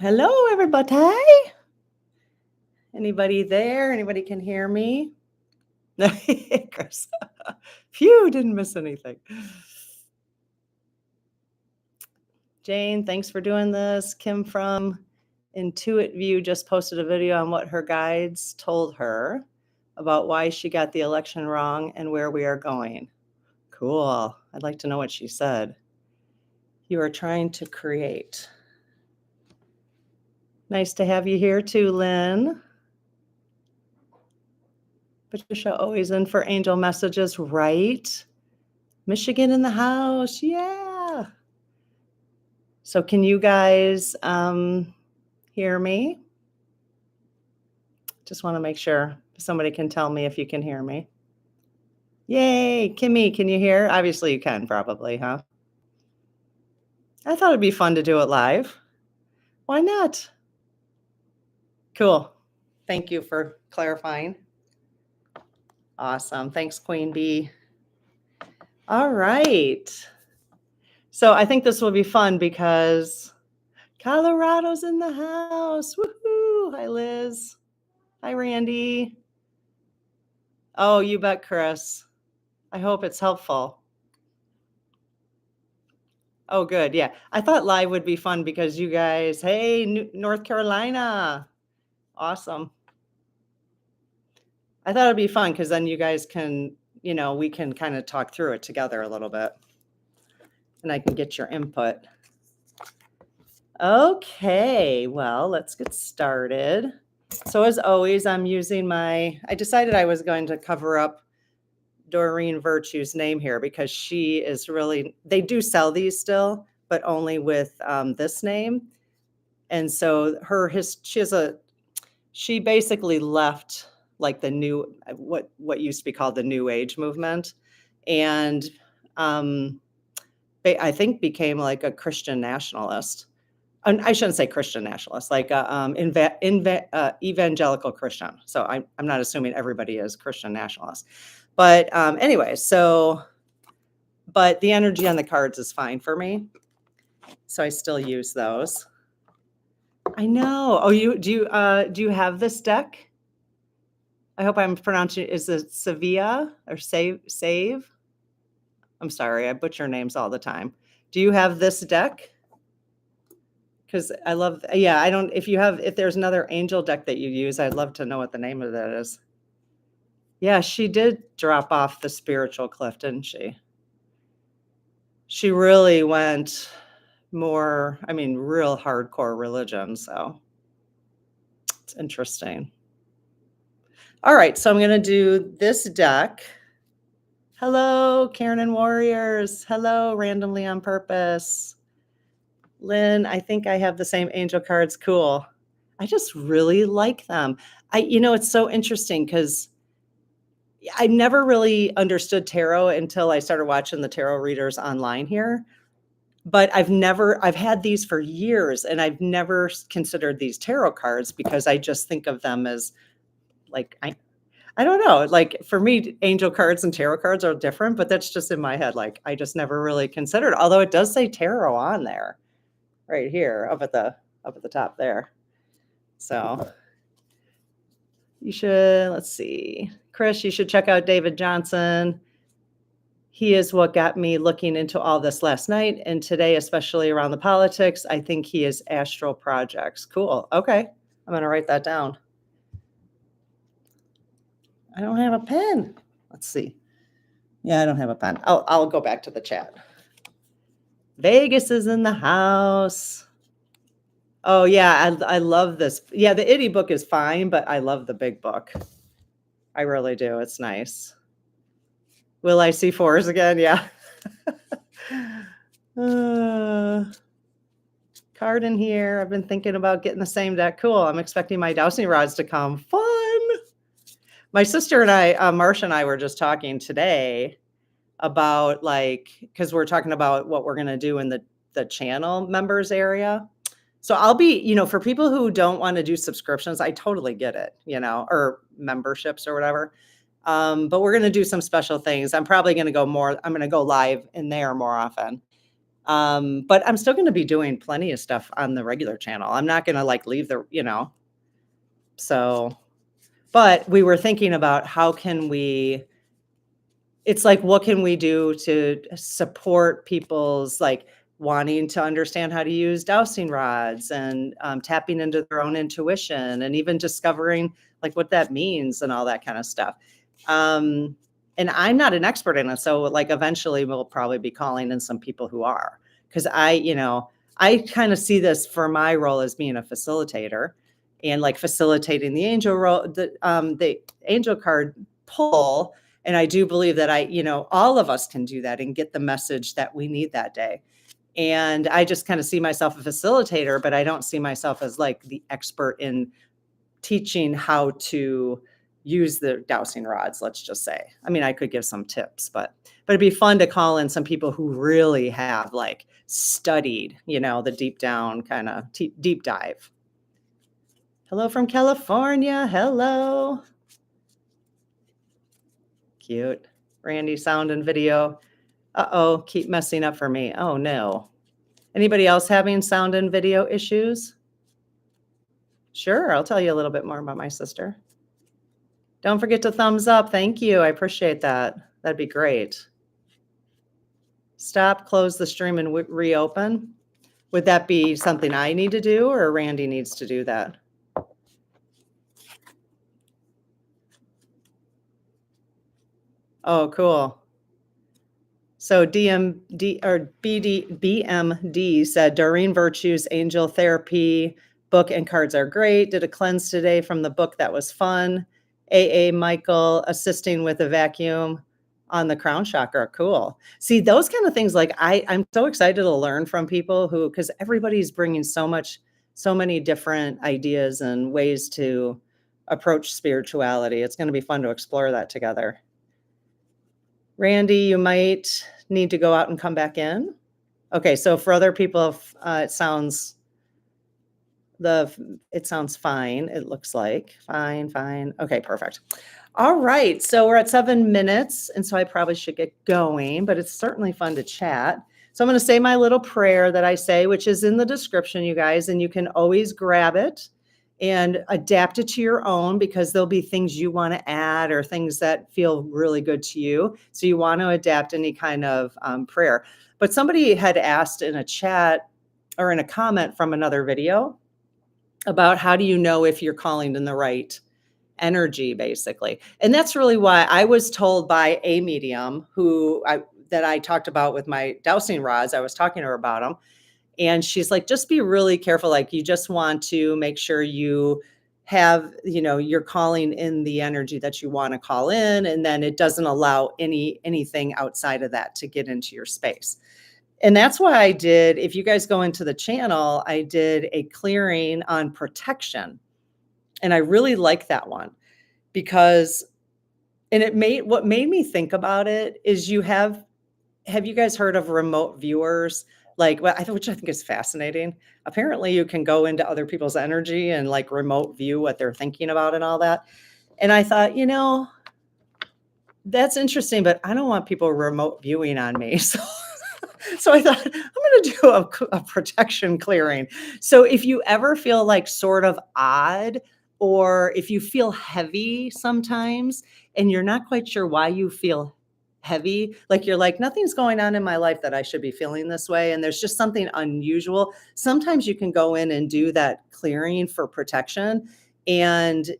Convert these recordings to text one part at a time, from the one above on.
Hello, everybody. Anybody there? Anybody can hear me? Chris. Phew, didn't miss anything. Jane, thanks for doing this. Kim from Intuit View just posted a video on what her guides told her about why she got the election wrong and where we are going. Cool. I'd like to know what she said. You are trying to create. Nice to have you here too, Lynn. Patricia always in for angel messages, right? Michigan in the house. Yeah. So can you guys hear me? Just want to make sure somebody can tell me if you can hear me. Yay. Kimmy, can you hear? Obviously you can probably, huh? I thought it'd be fun to do it live. Why not? Cool. Thank you for clarifying. Awesome. Thanks, Queen Bee. All right. So I think this will be fun because Colorado's in the house. Woohoo. Hi, Liz. Hi, Randy. Oh, you bet, Chris. I hope it's helpful. Oh, good. Yeah. I thought live would be fun because you guys, hey, North Carolina. Awesome. I thought it'd be fun because then you guys can, we can kind of talk through it together a little bit and I can get your input. Okay, well, let's get started. So as always, I'm using I decided I was going to cover up Doreen Virtue's name here because she is really, they do sell these still, but only with this name. And so she basically left like the new, what used to be called the New Age movement. And I think became like a Christian nationalist. And I shouldn't say Christian nationalist, like evangelical Christian. So I'm not assuming everybody is Christian nationalist. But anyway, but the energy on the cards is fine for me. So I still use those. I know. Oh, do you have this deck? I hope I'm pronouncing it. Is it Sevilla or Save? I'm sorry, I butcher names all the time. Do you have this deck? Because I love, if there's another angel deck that you use, I'd love to know what the name of that is. Yeah, she did drop off the spiritual cliff, didn't she? She really went more, real hardcore religion. So it's interesting. All right, so I'm going to do this deck. Hello, Karen and Warriors. Hello, Randomly on Purpose. Lynn, I think I have the same angel cards. Cool. I just really like them. It's so interesting because I never really understood tarot until I started watching the tarot readers online here. But I've had these for years and I've never considered these tarot cards because I just think of them as like, I don't know, like for me, angel cards and tarot cards are different, but that's just in my head. Like I just never really considered, although it does say tarot on there right here up at the top there. So you should, let's see, Chris, you should check out David Johnson. He is what got me looking into all this last night and today, especially around the politics. I think he is astral projects. Cool. Okay. I'm going to write that down. I don't have a pen. Let's see. Yeah, I don't have a pen. I'll go back to the chat. Vegas is in the house. Oh yeah, I love this. Yeah, the itty book is fine, but I love the big book. I really do. It's nice. Will I see fours again? Yeah. Card in here. I've been thinking about getting the same deck. Cool. I'm expecting my dowsing rods to come. Fun. My sister and I, Marsha and I were just talking today about because we're talking about what we're going to do in the channel members area. So I'll be, for people who don't want to do subscriptions, I totally get it, or memberships or whatever. But we're going to do some special things. I'm probably going to go live in there more often. But I'm still going to be doing plenty of stuff on the regular channel. I'm not going to like leave so, but we were thinking about how can we, it's like, what can we do to support people's like wanting to understand how to use dowsing rods and tapping into their own intuition and even discovering like what that means and all that kind of stuff. And I'm not an expert in it. So like eventually we'll probably be calling in some people who are, because I kind of see this for my role as being a facilitator and like facilitating the angel role, the angel card pull. And I do believe that all of us can do that and get the message that we need that day. And I just kind of see myself a facilitator, but I don't see myself as like the expert in teaching how to use the dowsing rods, let's just say. I mean, I could give some tips, but it'd be fun to call in some people who really have like studied, the deep down kind of deep dive. Hello from California. Hello. Cute. Randy, sound and video. Uh-oh, keep messing up for me. Oh, no. Anybody else having sound and video issues? Sure, I'll tell you a little bit more about my sister. Don't forget to thumbs up. Thank you. I appreciate that. That'd be great. Stop, close the stream, and reopen. Would that be something I need to do or Randy needs to do that? Oh, cool. So BMD said Doreen Virtue's Angel Therapy book and cards are great. Did a cleanse today from the book. That was fun. AA Michael assisting with a vacuum on the crown chakra. Cool. See, those kind of things, like I'm so excited to learn from people because everybody's bringing so many different ideas and ways to approach spirituality. It's going to be fun to explore that together. Randy, you might need to go out and come back in. Okay, so for other people, it sounds fine. It looks like fine. Okay, perfect. All right, so we're at 7 minutes, and so I probably should get going, but it's certainly fun to chat. So I'm going to say my little prayer that I say, which is in the description, you guys, and you can always grab it and adapt it to your own, because there'll be things you want to add or things that feel really good to you. So you want to adapt any kind of prayer. But somebody had asked in a chat or in a comment from another video about how do you know if you're calling in the right energy, basically. And that's really why I was told by a medium that I talked about with my dowsing rods. I was talking to her about them. And she's like, just be really careful. Like, you just want to make sure you have, you're calling in the energy that you want to call in. And then it doesn't allow anything outside of that to get into your space. And that's why if you guys go into the channel, I did a clearing on protection. And I really like that one because, what made me think about it is have you guys heard of remote viewers? Which I think is fascinating. Apparently you can go into other people's energy and like remote view what they're thinking about and all that. And I thought, that's interesting, but I don't want people remote viewing on me. So I thought I'm going to do a protection clearing. So if you ever feel like sort of odd, or if you feel heavy sometimes and you're not quite sure why you feel heavy, like you're like, nothing's going on in my life that I should be feeling this way, and there's just something unusual, sometimes you can go in and do that clearing for protection, and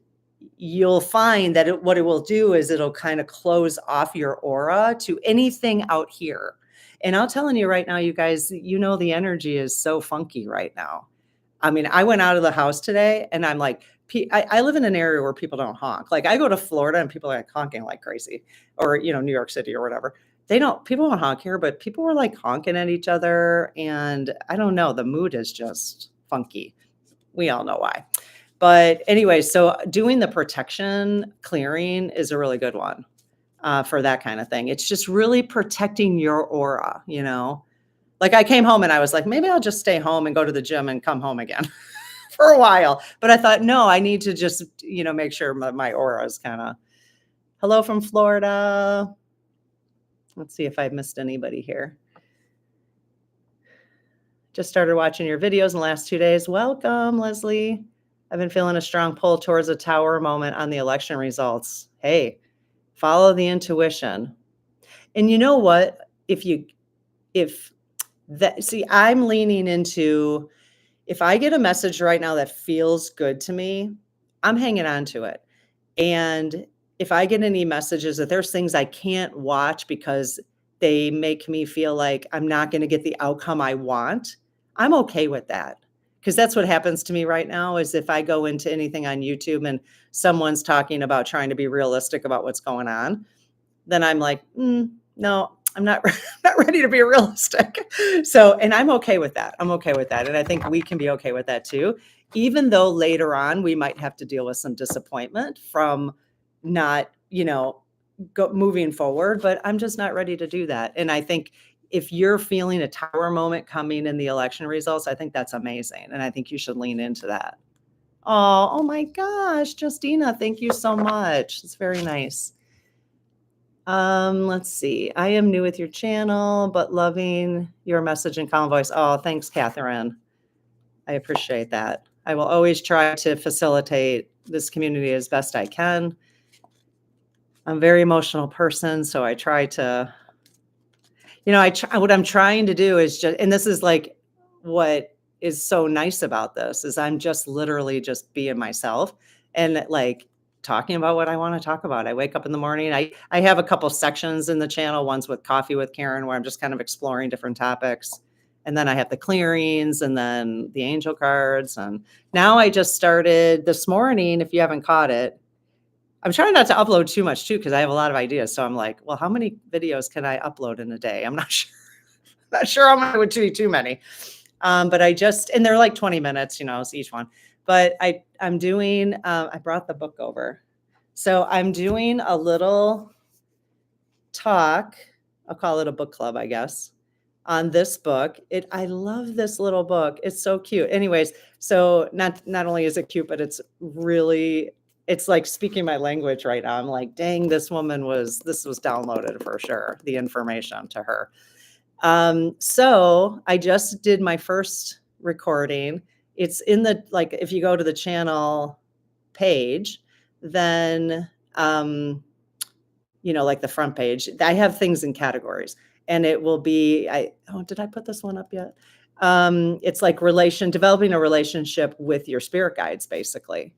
you'll find that what it will do is it'll kind of close off your aura to anything out here. And I'm telling you right now, you guys, the energy is so funky right now. I mean, I went out of the house today and I'm like, I live in an area where people don't honk. Like, I go to Florida and people are like honking like crazy, or, New York City or whatever. People don't honk here, but people were like honking at each other. And I don't know, the mood is just funky. We all know why. But anyway, so doing the protection clearing is a really good one for that kind of thing. It's just really protecting your aura, Like, I came home and I was like, maybe I'll just stay home and go to the gym and come home again for a while. But I thought, no, I need to just, make sure my aura is kind of. Hello from Florida. Let's see if I've missed anybody here. Just started watching your videos in the last 2 days. Welcome, Leslie. I've been feeling a strong pull towards a tower moment on the election results. Hey, follow the intuition. And you know what? I'm leaning into, if I get a message right now that feels good to me, I'm hanging on to it. And if I get any messages that there's things I can't watch because they make me feel like I'm not going to get the outcome I want, I'm okay with that. Because that's what happens to me right now is if I go into anything on YouTube and someone's talking about trying to be realistic about what's going on, then I'm like, no, I'm not, not ready to be realistic. So, and I'm okay with that. I'm okay with that. And I think we can be okay with that too, even though later on we might have to deal with some disappointment from not, moving forward, but I'm just not ready to do that. And I think if you're feeling a tower moment coming in the election results, I think that's amazing. And I think you should lean into that. Oh my gosh, Justina, thank you so much. It's very nice. Let's see. I am new with your channel, but loving your message and calm voice. Oh, thanks, Catherine. I appreciate that. I will always try to facilitate this community as best I can. I'm a very emotional person, so I try to, what I'm trying to do is just, and this is like what is so nice about this is I'm just literally just being myself and like talking about what I want to talk about. I wake up in the morning. I have a couple sections in the channel. One's with Coffee with Karen, where I'm just kind of exploring different topics. And then I have the clearings and then the angel cards. And now I just started this morning, if you haven't caught it, I'm trying not to upload too much too, because I have a lot of ideas. So I'm like, well, how many videos can I upload in a day? I'm not sure. Not sure how many would be too many. But and they're like 20 minutes, it's each one. But I'm doing, I brought the book over. So I'm doing a little talk. I'll call it a book club, I guess, on this book. I love this little book. It's so cute. Anyways, so not only is it cute, but it's like speaking my language right now. I'm like, dang, this was downloaded for sure, the information to her. So I just did my first recording. It's in if you go to the channel page, then, like the front page, I have things in categories and it will be, did I put this one up yet? It's like developing a relationship with your spirit guides, basically.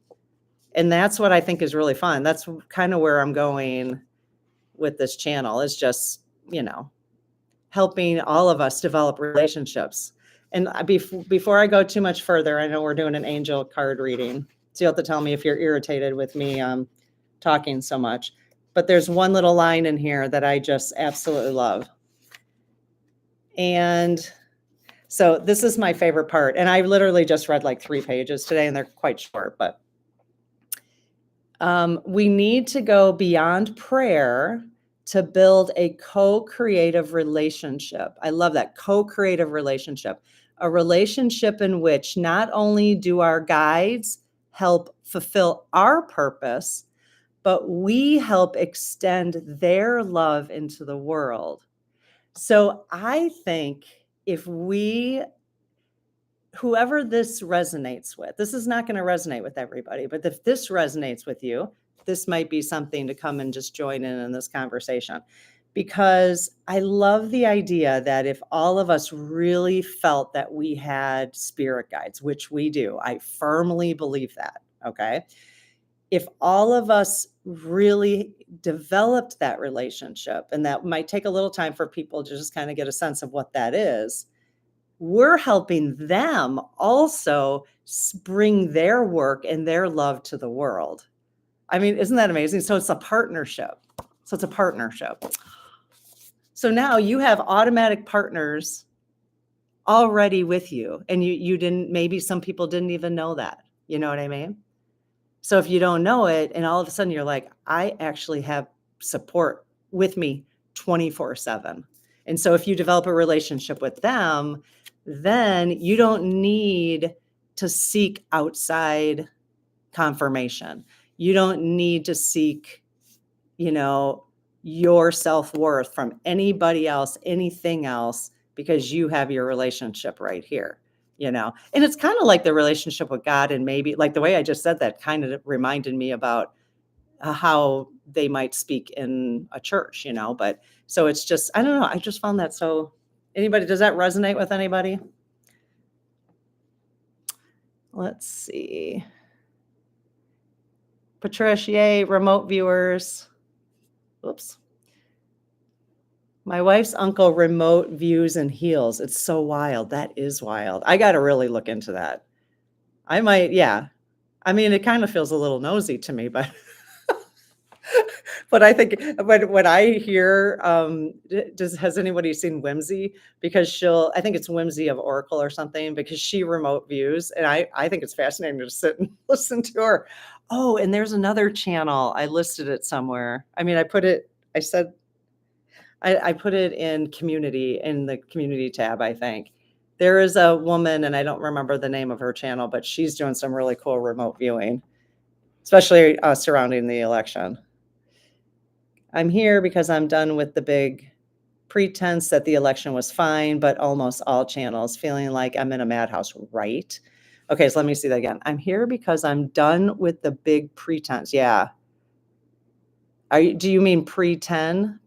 And that's what I think is really fun. That's kind of where I'm going with this channel is just, helping all of us develop relationships. And before I go too much further, I know we're doing an angel card reading. So you'll have to tell me if you're irritated with me talking so much. But there's one little line in here that I just absolutely love. And so this is my favorite part. And I literally just read like 3 pages today, and they're quite short. But we need to go beyond prayer to build a co-creative relationship. I love that, co-creative relationship. A relationship in which not only do our guides help fulfill our purpose, but we help extend their love into the world. So I think whoever this resonates with, this is not going to resonate with everybody, but if this resonates with you, this might be something to come and just join in this conversation. Because I love the idea that if all of us really felt that we had spirit guides, which we do, I firmly believe that, okay? If all of us really developed that relationship, and that might take a little time for people to just kind of get a sense of what that is, we're helping them also bring their work and their love to the world. I mean, isn't that amazing? So it's a partnership. So now you have automatic partners already with you, and you didn't, maybe some people didn't even know that. You know what I mean? So if you don't know it, and all of a sudden you're like, I actually have support with me 24/7. And so if you develop a relationship with them, then you don't need to seek outside confirmation. You don't need to seek, your self-worth from anybody else, anything else. because you have your relationship right here, and it's kind of like the relationship with God. And maybe like the way I just said that kind of reminded me about how they might speak in a church, but so it's just, I don't know. I just found that so, does that resonate with anybody? Let's see. Patricia, yay, remote viewers. Oops. My wife's uncle remote views and heals. It's so wild. That is wild. I got to really look into that. I might, yeah. I mean, it kind of feels a little nosy to me, but but I think when I hear, has anybody seen Whimsy? Because I think it's Whimsy of Oracle or something, because she remote views, and I think it's fascinating to sit and listen to her. Oh, and there's another channel. I listed it somewhere. I mean, I put it in community, in the community tab, I think. There is a woman, and I don't remember the name of her channel, but she's doing some really cool remote viewing, especially surrounding the election. I'm here because I'm done with the big pretense that the election was fine, but almost all channels feeling like I'm in a madhouse, right? Okay, so let me see that again. I'm here because I'm done with the big pretense. Yeah. Do you mean pretend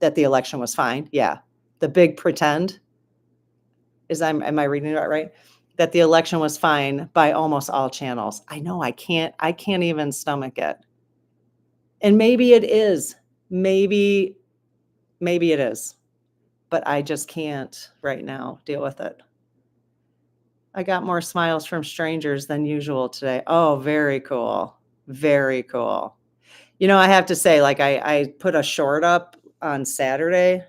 that the election was fine? Yeah. The big pretend am I reading it right? That the election was fine by almost all channels. I know I can't even stomach it. And maybe it is. Maybe it is. But I just can't right now deal with it. I got more smiles from strangers than usual today. Oh, very cool. Very cool. I have to say, like, I put a short up on Saturday.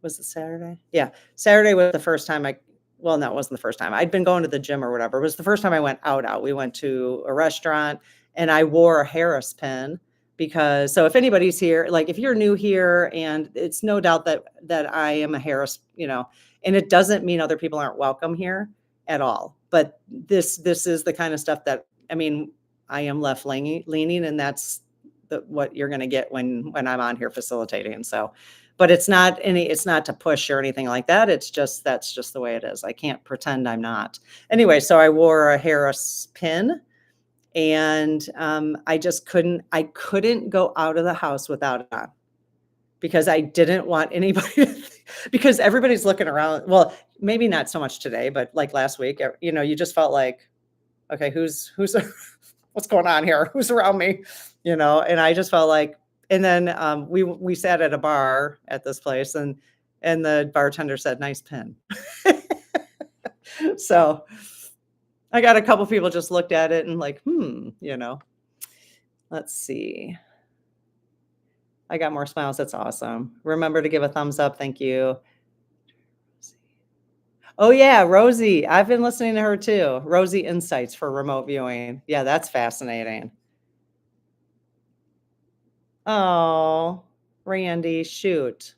Was it Saturday? Yeah. Saturday was the first time no, it wasn't the first time. I'd been going to the gym or whatever. It was the first time I went out. We went to a restaurant, and I wore a Harris pin so if anybody's here, like if you're new here, and it's no doubt that I am a Harris, and it doesn't mean other people aren't welcome here at all. But this is the kind of stuff that, I mean, I am left leaning, and that's what you're going to get when I'm on here facilitating. So, but it's not to push or anything like that. That's just the way it is. I can't pretend I'm not. Anyway, so I wore a Harris pin, and I couldn't go out of the house without it on, because I didn't want anybody because everybody's looking around. Well, maybe not so much today, but like last week, you just felt like, okay, who's what's going on here? Who's around me? And I just felt like, and then we sat at a bar at this place, and the bartender said, "Nice pin." So I got a couple people just looked at it and like, let's see. I got more smiles. That's awesome. Remember to give a thumbs up. Thank you. Oh yeah, Rosie. I've been listening to her too. Rosie Insights for remote viewing. Yeah, that's fascinating. Oh, Randy, shoot.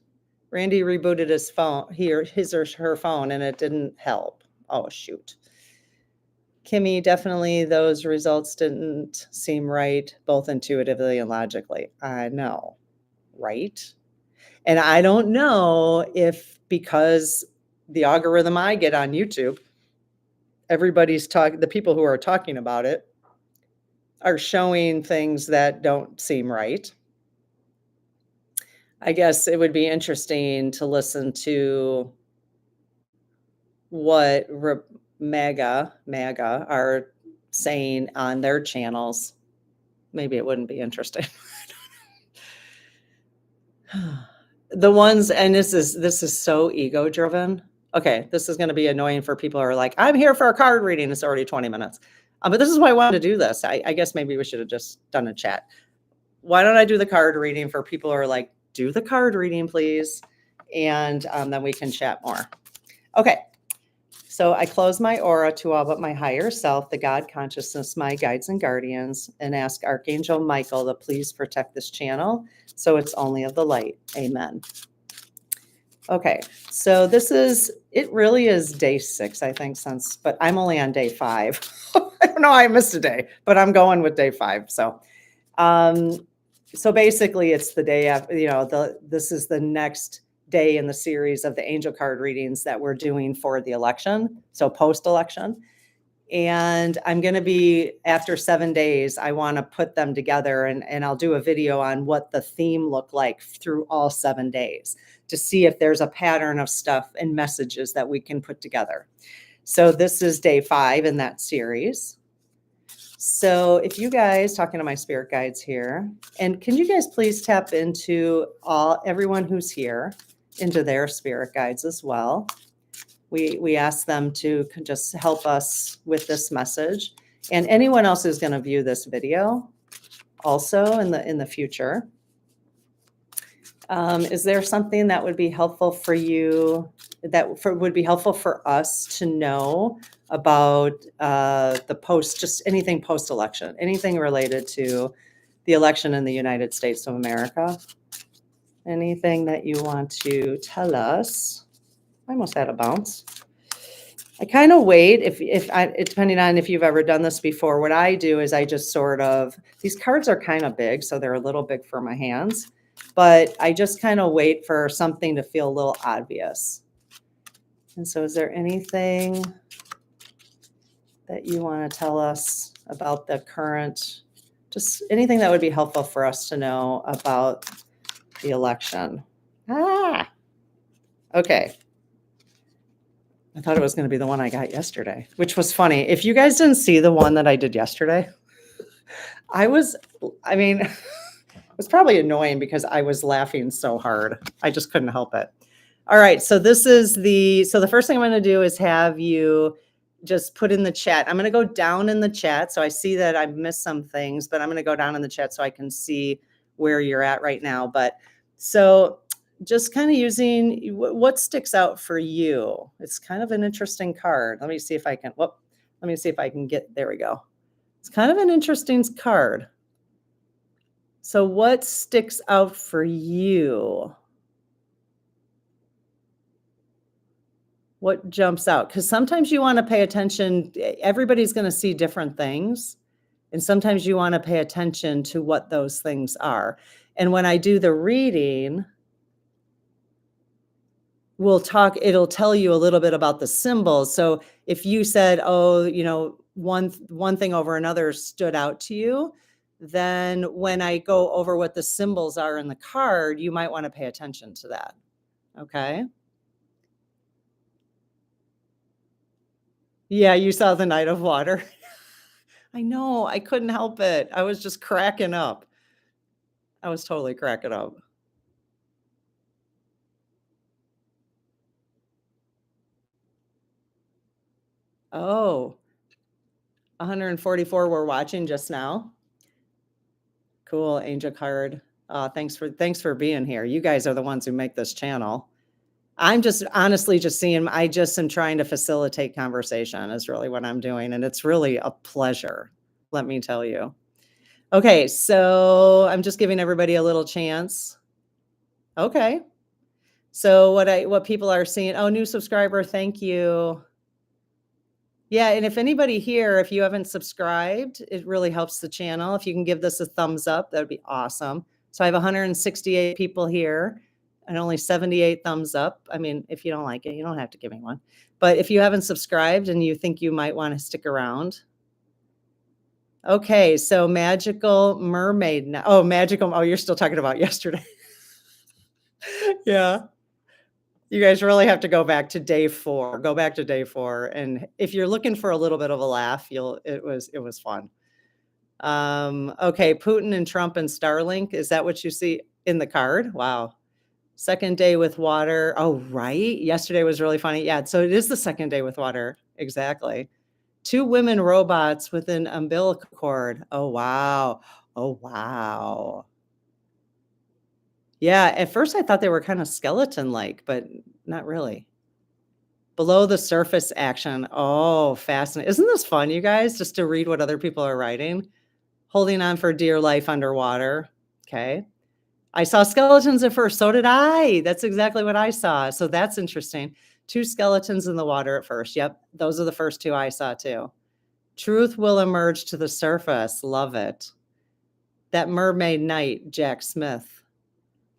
Randy rebooted his phone, his or her phone, and it didn't help. Oh, shoot. Kimmy, definitely those results didn't seem right, both intuitively and logically. I know, right? And I don't know if, because the algorithm I get on YouTube, the people who are talking about it are showing things that don't seem right. I guess it would be interesting to listen to what MAGA are saying on their channels. Maybe it wouldn't be interesting. The ones, and this is so ego driven. Okay, this is going to be annoying for people who are like, I'm here for a card reading. It's already 20 minutes. But this is why I wanted to do this. I guess maybe we should have just done a chat. Why don't I do the card reading for people who are like, do the card reading, please. And then we can chat more. Okay. So I close my aura to all but my higher self, the God consciousness, my guides and guardians, and ask Archangel Michael to please protect this channel so it's only of the light. Amen. Okay, so it really is day 6, I think, but I'm only on day 5. I don't know, I missed a day, but I'm going with day 5. So, so basically it's the day after, this is the next day in the series of the angel card readings that we're doing for the election, so post-election. And I'm going to be, after 7 days, I want to put them together, and I'll do a video on what the theme looked like through all 7 days to see if there's a pattern of stuff and messages that we can put together. So this is day 5 in that series. So if you guys, talking to my spirit guides here, and can you guys please tap into everyone who's here, into their spirit guides as well. We ask them to just help us with this message, and anyone else who's going to view this video also in the future. Is there something that would be helpful for you, would be helpful for us to know about just anything post-election, anything related to the election in the United States of America? Anything that you want to tell us? I almost had a bounce. I kind of wait, depending on if you've ever done this before. What I do is I just these cards are kind of big, so they're a little big for my hands, but I just kind of wait for something to feel a little obvious. And so is there anything that you want to tell us about the current, just anything that would be helpful for us to know about the election? Okay. I thought it was going to be the one I got yesterday, which was funny. If you guys didn't see the one that I did yesterday, it was probably annoying because I was laughing so hard. I just couldn't help it. All right. So the first thing I'm going to do is have you just put in the chat. I'm going to go down in the chat. So I see that I've missed some things, but I'm going to go down in the chat so I can see where you're at right now. But so just kind of using what sticks out for you. It's kind of an interesting card. Let me see if I can, there we go. It's kind of an interesting card. So what sticks out for you? What jumps out? Because sometimes you want to pay attention. Everybody's going to see different things. And sometimes you want to pay attention to what those things are. And when I do the reading, it'll tell you a little bit about the symbols. So if you said, one thing over another stood out to you, then when I go over what the symbols are in the card, you might want to pay attention to that. Okay. Yeah, you saw the Knight of Water. I know, I couldn't help it. I was just cracking up. I was totally cracking up. Oh, 144 were watching just now. Cool, angel card. Thanks for being here. You guys are the ones who make this channel. I'm just honestly just seeing, I just am trying to facilitate conversation is really what I'm doing. And it's really a pleasure, let me tell you. Okay, so I'm just giving everybody a little chance. Okay. So what people are seeing, oh, new subscriber, thank you. Yeah, and if anybody here, if you haven't subscribed, it really helps the channel. If you can give this a thumbs up, that would be awesome. So I have 168 people here and only 78 thumbs up. I mean, if you don't like it, you don't have to give me one. But if you haven't subscribed and you think you might want to stick around. Okay, so magical mermaid. Oh, you're still talking about yesterday. Yeah. You guys really have to go back to day 4. Go back to day 4. And if you're looking for a little bit of a laugh, it was fun. Okay, Putin and Trump and Starlink. Is that what you see in the card? Wow. Second day with water. Oh, right. Yesterday was really funny. Yeah, so it is the second day with water. Exactly. 2 women robots with an umbilical cord. Oh, wow. Oh, wow. Yeah, at first I thought they were kind of skeleton-like, but not really. Below the surface action. Oh, fascinating. Isn't this fun, you guys, just to read what other people are writing? Holding on for dear life underwater. Okay. I saw skeletons at first. So did I. That's exactly what I saw. So that's interesting. 2 skeletons in the water at first. Yep. Those are the first 2 I saw too. Truth will emerge to the surface. Love it. That mermaid knight, Jack Smith.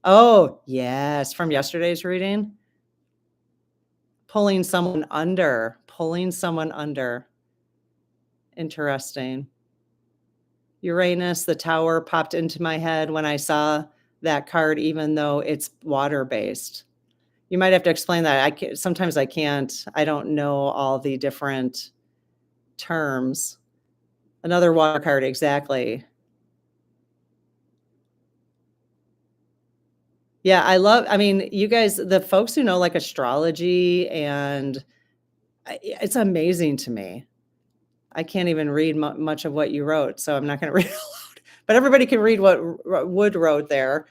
Oh, yes, from yesterday's reading. Pulling someone under, pulling someone under. Interesting. Uranus, the tower popped into my head when I saw that card, even though it's water-based. You might have to explain that. Sometimes I can't. I don't know all the different terms. Another water card, exactly. Yeah, I mean, you guys, the folks who know, like, astrology and it's amazing to me. I can't even read much of what you wrote, so I'm not gonna read it aloud, but everybody can read what Wood wrote there.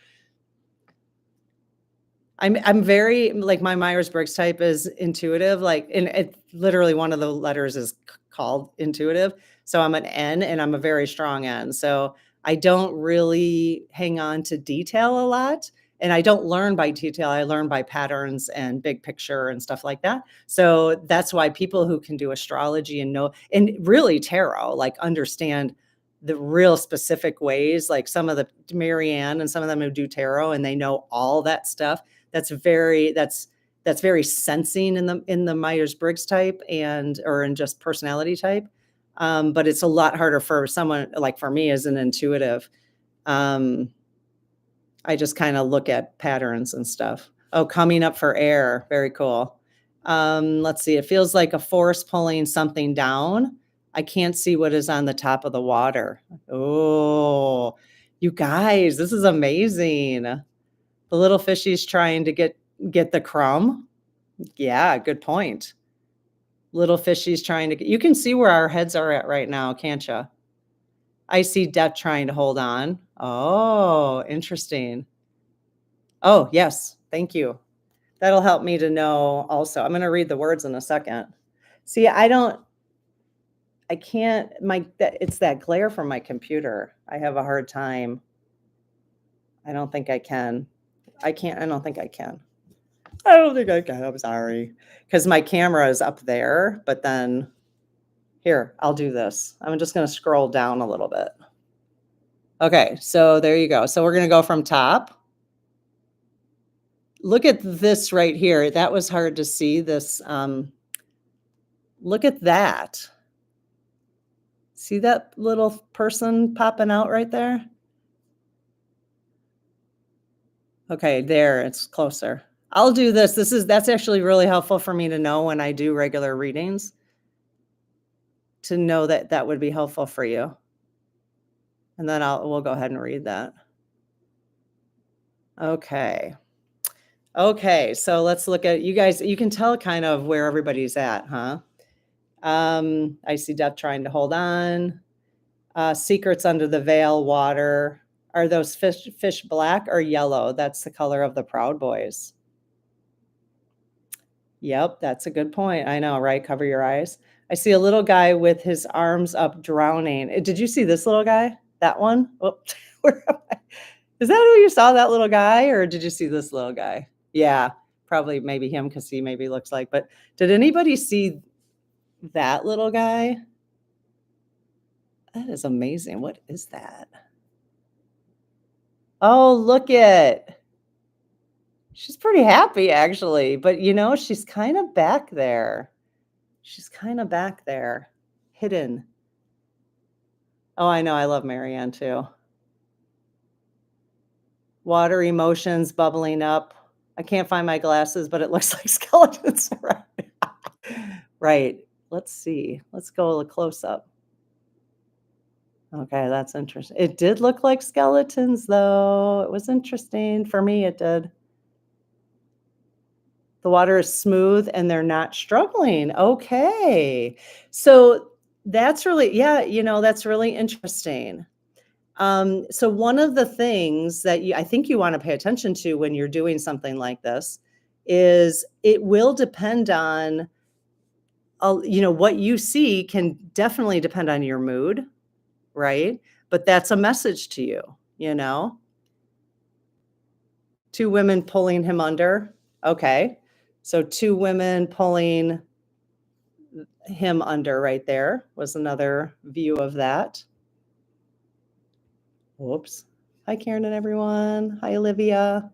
I'm very like, my Myers-Briggs type is intuitive, like, and it literally one of the letters is called intuitive. So I'm an N and I'm a very strong N. So I don't really hang on to detail a lot. And I don't learn by detail. I learn by patterns and big picture and stuff like that. So that's why people who can do astrology and know, and really tarot, like understand the real specific ways, like some of the Marianne and some of them who do tarot and they know all that stuff. That's very sensing in the Myers-Briggs type and or in just personality type. But it's a lot harder for someone like for me as an intuitive. Um, I just kind of look at patterns and stuff. Oh, coming up for air. Very cool. Let's see. It feels like a force pulling something down. I can't see what is on the top of the water. Oh, you guys, this is amazing. The little fishy's trying to get the crumb. Yeah, good point. Little fishy's trying to get you can see where our heads are at right now, can't you? I see Death trying to hold on. Oh, interesting. Oh, yes. Thank you. That'll help me to know also. I'm gonna read the words in a second. See, I can't it's that glare from my computer. I have a hard time. I don't think I can. I don't think I can. I don't think I can. I'm sorry. Because my camera is up there, but then here, I'll do this. I'm just going to scroll down a little bit. Okay, so there you go. So we're going to go from top. Look at this right here. That was hard to see. This, look at that. See that little person popping out right there? Okay, there, it's closer. I'll do this. That's actually really helpful for me to know when I do regular readings, to know that that would be helpful for you. And then we'll go ahead and read that. Okay. Okay, so let's look at you guys. You can tell kind of where everybody's at, huh? I see Death trying to hold on. Secrets under the veil, water. Are those fish black or yellow? That's the color of the Proud Boys. Yep, that's a good point. I know, right? Cover your eyes. I see a little guy with his arms up drowning. Did you see this little guy? That one? Oh, where am I? Is that who you saw, that little guy? Or did you see this little guy? Yeah, probably maybe him because he maybe looks like. But did anybody see that little guy? That is amazing. What is that? Oh, look at. She's pretty happy actually, but she's kind of back there. She's kind of back there, hidden. Oh, I know. I love Marianne too. Water emotions bubbling up. I can't find my glasses, but it looks like skeletons. Right. Let's see. Let's go a close up. Okay, that's interesting. It did look like skeletons, though. It was interesting. For me, it did. The water is smooth and they're not struggling. Okay. So that's really, yeah, that's really interesting. So one of the things that I think you want to pay attention to when you're doing something like this is it will depend on, what you see can definitely depend on your mood, right? But that's a message to you, you know? Two women pulling him under. Okay. So two women pulling him under right there was another view of that. Whoops. Hi, Karen and everyone. Hi, Olivia.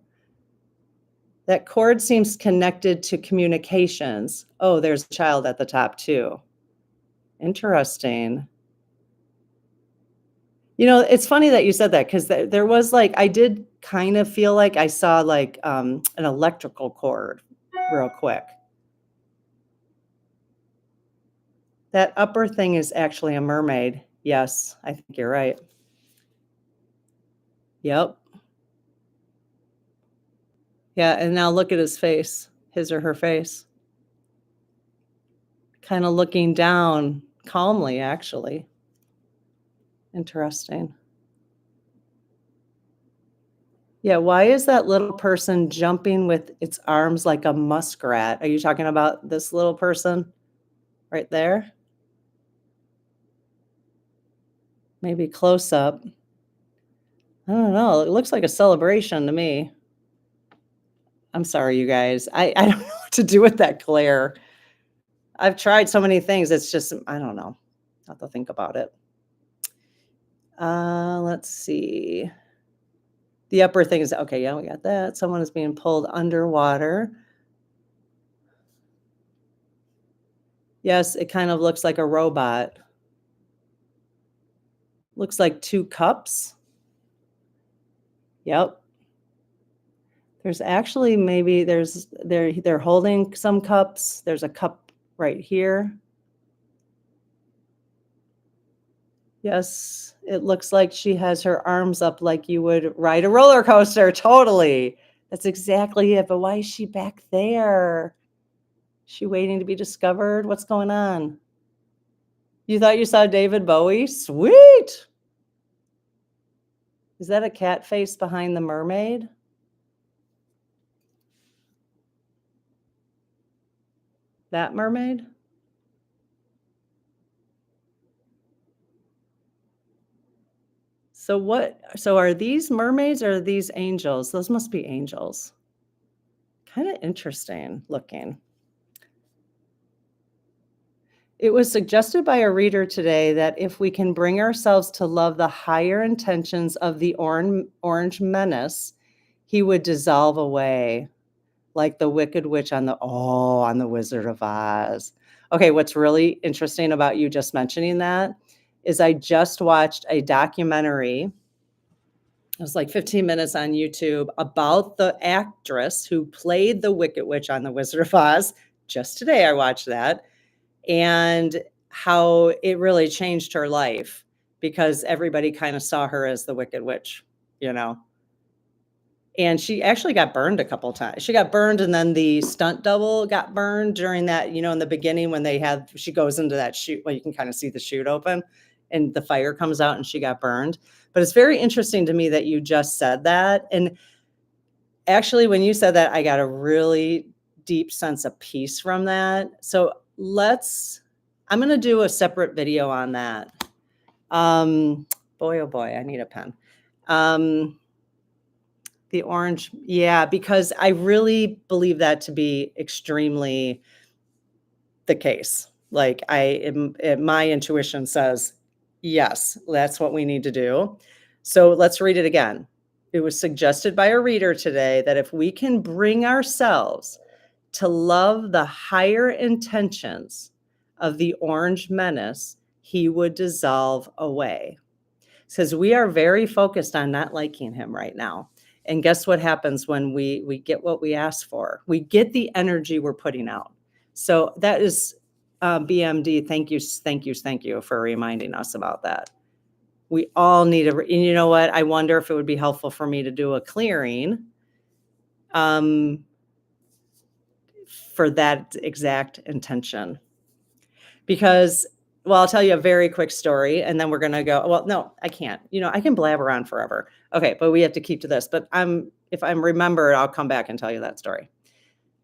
That cord seems connected to communications. Oh, there's a child at the top too. Interesting. You know, it's funny that you said that because there was like, I did kind of feel like I saw like an electrical cord real quick. That upper thing is actually a mermaid. Yes, I think you're right. Yep. Yeah, and now look at his face, his or her face. Kind of looking down calmly, actually. Interesting. Yeah, why is that little person jumping with its arms like a muskrat? Are you talking about this little person right there? Maybe close up. I don't know. It looks like a celebration to me. I'm sorry, you guys. I don't know what to do with that glare. I've tried so many things. It's just, I don't know. I'll have to think about it. Let's see. The upper thing is okay. Yeah, we got that. Someone is being pulled underwater. Yes, it kind of looks like a robot. Looks like 2 cups. Yep. There's actually maybe they're holding some cups. There's a cup right here. Yes, it looks like she has her arms up like you would ride a roller coaster. Totally. That's exactly it. But why is she back there? She waiting to be discovered? What's going on? You thought you saw David Bowie? Sweet. Is that a cat face behind the mermaid? That mermaid? So are these mermaids or are these angels? Those must be angels. Kind of interesting looking. It was suggested by a reader today that if we can bring ourselves to love the higher intentions of the orange menace, he would dissolve away like the Wicked Witch on the Wizard of Oz. Okay, what's really interesting about you just mentioning that is I just watched a documentary. It was like 15 minutes on YouTube about the actress who played the Wicked Witch on the Wizard of Oz. Just today I watched that. And how it really changed her life because everybody kind of saw her as the Wicked Witch, you know. And she actually got burned a couple times. She got burned, and then the stunt double got burned during that, you know, in the beginning when she goes into that chute. Well, you can kind of see the chute open and the fire comes out and she got burned. But it's very interesting to me that you just said that. And actually, when you said that, I got a really deep sense of peace from that. So I'm going to do a separate video on that. Boy, oh boy, I need a pen. The orange. Yeah, because I really believe that to be extremely the case. Like my intuition says, yes, that's what we need to do. So let's read it again. It was suggested by a reader today that if we can bring ourselves to love the higher intentions of the orange menace, he would dissolve away. Says we are very focused on not liking him right now. And guess what happens when we get what we ask for? We get the energy we're putting out. So that is BMD. Thank you for reminding us about that. We all need and you know what? I wonder if it would be helpful for me to do a clearing for that exact intention. Because, well, I'll tell you a very quick story and then we're going to go, well, no, I can't, you know, I can blabber on forever. Okay. But we have to keep to this, but if I'm remembered, I'll come back and tell you that story.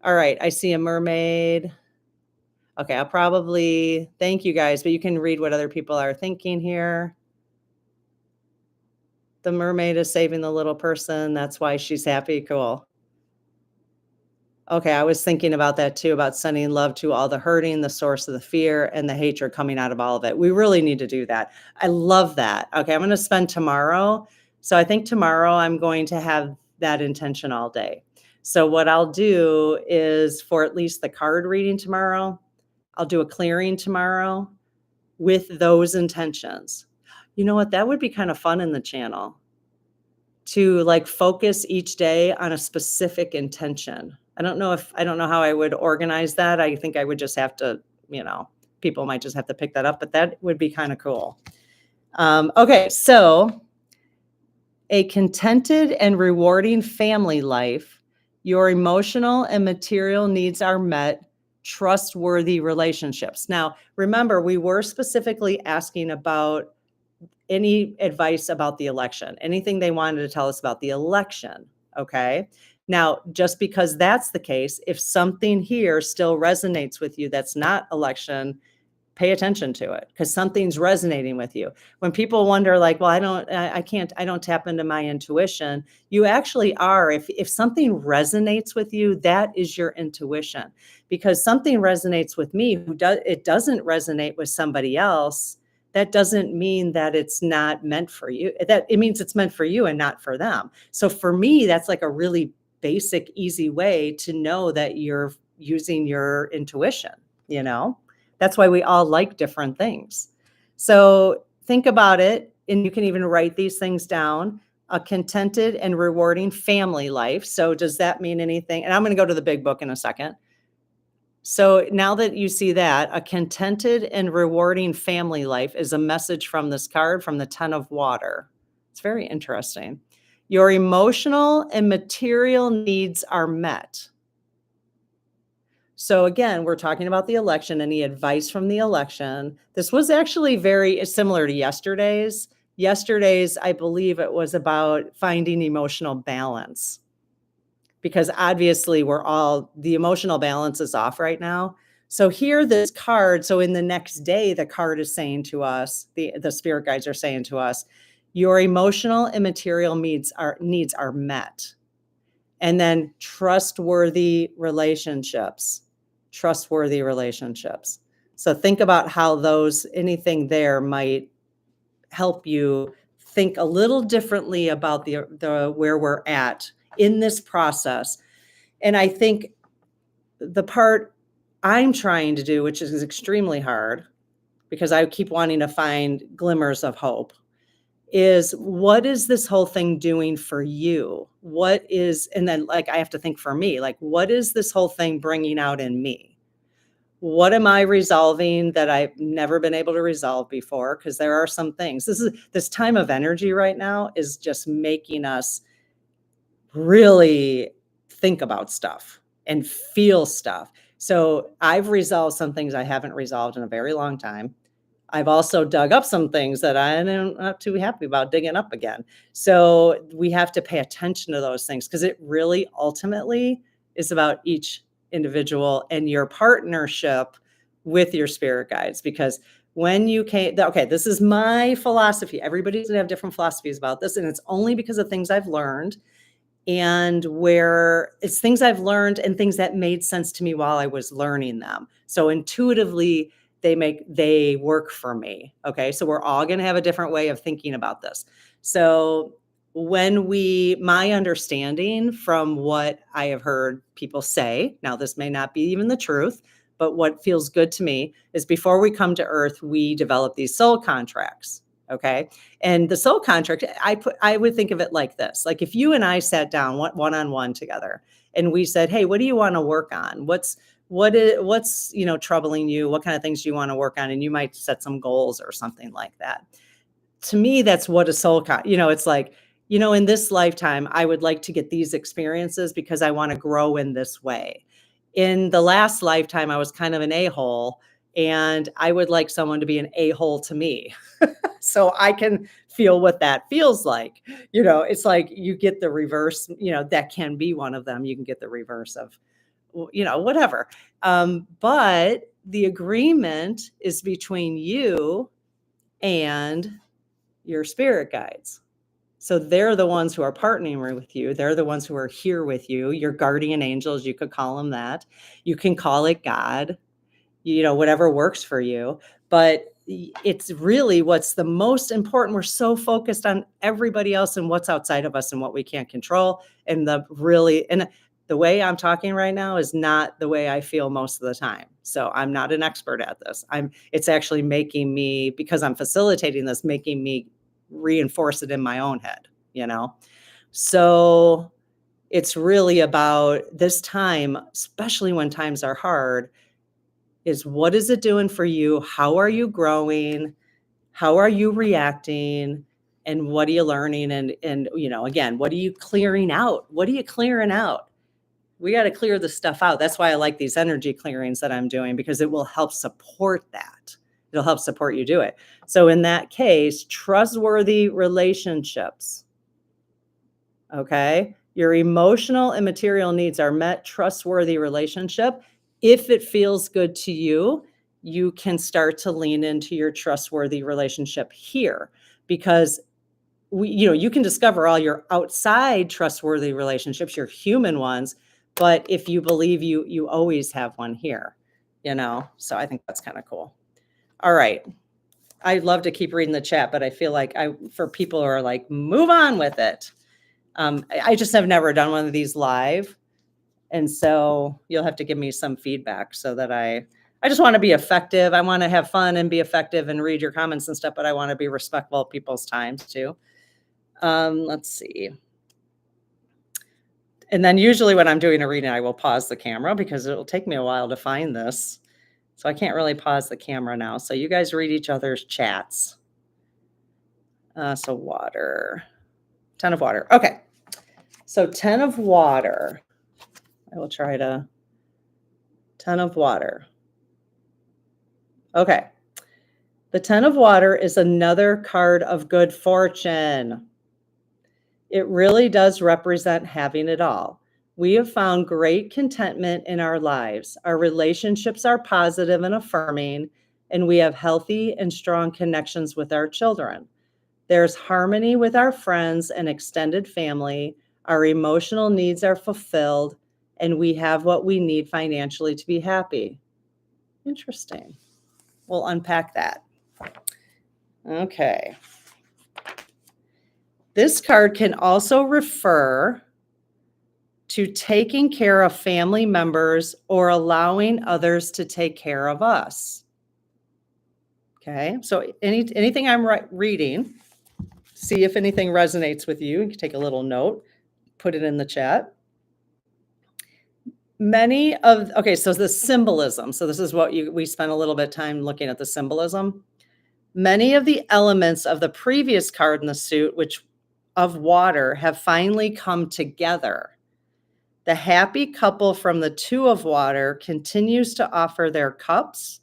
All right. I see a mermaid. Okay. I'll probably thank you guys, but you can read what other people are thinking here. The mermaid is saving the little person. That's why she's happy. Cool. Okay, I was thinking about that too, about sending love to all the hurting, the source of the fear, and the hatred coming out of all of it. We really need to do that. I love that. Okay, I'm going to spend tomorrow. So I think tomorrow I'm going to have that intention all day. So what I'll do is for at least the card reading tomorrow, I'll do a clearing tomorrow with those intentions. You know what? That would be kind of fun in the channel to like focus each day on a specific intention. I don't know how I would organize that. I think I would just have to, people might just have to pick that up, but that would be kind of cool. Okay, so a contented and rewarding family life, your emotional and material needs are met, trustworthy relationships. Now, remember, we were specifically asking about any advice about the election, anything they wanted to tell us about the election. Okay. Now, just because that's the case, if something here still resonates with you that's not election, pay attention to it because something's resonating with you. When people wonder like, well, I don't tap into my intuition. You actually are. If something resonates with you, that is your intuition, because something resonates with me, it doesn't resonate with somebody else. That doesn't mean that it's not meant for you. That it means it's meant for you and not for them. So for me, that's like a really basic, easy way to know that you're using your intuition, That's why we all like different things. So think about it, and you can even write these things down. A contented and rewarding family life. So does that mean anything? And I'm going to go to the big book in a second. So now that you see that, a contented and rewarding family life is a message from this card, from the 10 of water. It's very interesting. Your emotional and material needs are met. So again, we're talking about the election, any advice from the election. This was actually very similar to yesterday's. Yesterday's, I believe it was about finding emotional balance, because obviously the emotional balance is off right now. So here, this card, so in the next day, the card is saying to us, the spirit guides are saying to us, your emotional and material needs are met. And then trustworthy relationships. So think about how anything there might help you think a little differently about the where we're at in this process. And I think the part I'm trying to do, which is extremely hard because I keep wanting to find glimmers of hope, is what is this whole thing doing for you? And then like, I have to think for me, like, what is this whole thing bringing out in me? What am I resolving that I've never been able to resolve before? Because there are some things, this time of energy right now is just making us really think about stuff and feel stuff. So I've resolved some things I haven't resolved in a very long time. I've also dug up some things that I'm not too happy about digging up again. So we have to pay attention to those things because it really ultimately is about each individual and your partnership with your spirit guides. Because when you this is my philosophy. Everybody's gonna have different philosophies about this. And it's only because of things I've learned and where it's things I've learned and things that made sense to me while I was learning them. So intuitively, they work for me. Okay. So we're all going to have a different way of thinking about this. So my understanding from what I have heard people say, now this may not be even the truth, but what feels good to me is before we come to Earth, we develop these soul contracts. Okay. And the soul contract, I would think of it like this. Like if you and I sat down one-on-one together and we said, hey, what do you want to work on? What's troubling you? What kind of things do you want to work on? And you might set some goals or something like that. To me, that's what a soul it's like, in this lifetime, I would like to get these experiences because I want to grow in this way. In the last lifetime, I was kind of an a-hole, and I would like someone to be an a-hole to me. So I can feel what that feels like. It's like you get the reverse, that can be one of them. You can get the reverse of, whatever. But the agreement is between you and your spirit guides. So they're the ones who are partnering with you. They're the ones who are here with you. Your guardian angels, you could call them that. You can call it God, whatever works for you. But it's really what's the most important. We're so focused on everybody else and what's outside of us and what we can't control. And the way I'm talking right now is not the way I feel most of the time. So I'm not an expert at this. It's actually making me, because I'm facilitating this, making me reinforce it in my own head, you know? So it's really about this time, especially when times are hard, is what is it doing for you? How are you growing? How are you reacting? And what are you learning? And again, what are you clearing out? What are you clearing out? We got to clear the stuff out. That's why I like these energy clearings that I'm doing, because it will help support that. It'll help support you do it. So in that case, trustworthy relationships. Okay. Your emotional and material needs are met, trustworthy relationship. If it feels good to you, you can start to lean into your trustworthy relationship here, because you can discover all your outside trustworthy relationships, your human ones, but if you believe you always have one here, so I think that's kind of cool. All right. I'd love to keep reading the chat, but I feel like for people who are like, move on with it. I just have never done one of these live. And so you'll have to give me some feedback so that I just want to be effective. I want to have fun and be effective and read your comments and stuff, but I want to be respectful of people's times too. Let's see. And then usually when I'm doing a reading, I will pause the camera because it'll take me a while to find this. So I can't really pause the camera now. So you guys read each other's chats. So water, 10 of water. Okay. So 10 of water. I will try to 10 of water. Okay. The 10 of water is another card of good fortune. It really does represent having it all. We have found great contentment in our lives. Our relationships are positive and affirming, and we have healthy and strong connections with our children. There's harmony with our friends and extended family. Our emotional needs are fulfilled, and we have what we need financially to be happy. Interesting. We'll unpack that. Okay. This card can also refer to taking care of family members or allowing others to take care of us. Okay, so anything I'm reading, see if anything resonates with you. You can take a little note, put it in the chat. So the symbolism. So this is what we spent a little bit of time looking at the symbolism. Many of the elements of the previous card in the suit, which of water, have finally come together. The happy couple from the 2 of water continues to offer their cups,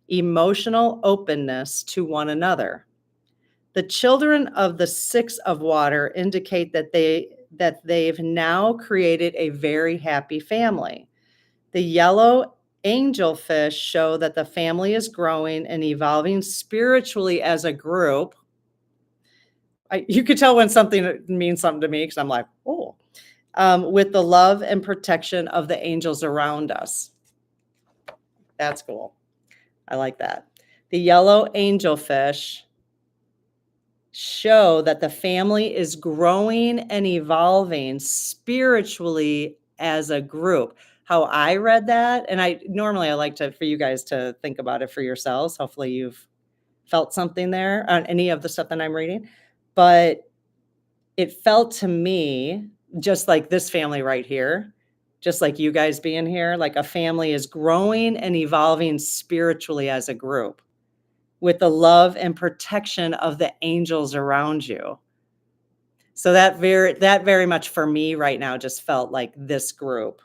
emotional openness to one another. The children of the 6 of water indicate that they've now created a very happy family. The yellow angelfish show that the family is growing and evolving spiritually as a group. You could tell when something means something to me because I'm like, oh, with the love and protection of the angels around us. That's cool. I like that. The yellow angelfish show that the family is growing and evolving spiritually as a group. How I read that, and I like for you guys to think about it for yourselves. Hopefully you've felt something there on any of the stuff that I'm reading, but it felt to me just like this family right here, just like you guys being here, like a family is growing and evolving spiritually as a group with the love and protection of the angels around you. So that very much for me right now just felt like this group,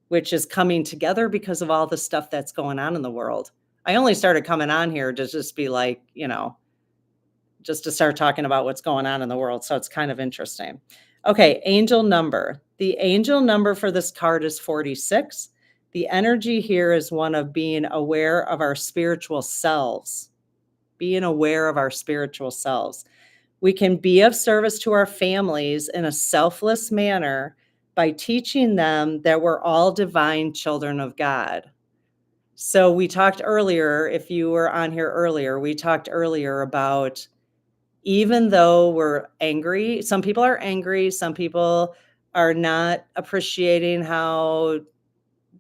which is coming together because of all the stuff that's going on in the world. I only started coming on here to just be like, just to start talking about what's going on in the world. So it's kind of interesting. Okay, angel number. The angel number for this card is 46. The energy here is one of being aware of our spiritual selves. Being aware of our spiritual selves. We can be of service to our families in a selfless manner by teaching them that we're all divine children of God. So we talked earlier, if you were on here earlier, we talked earlier about even though we're angry, some people are angry, some people are not appreciating how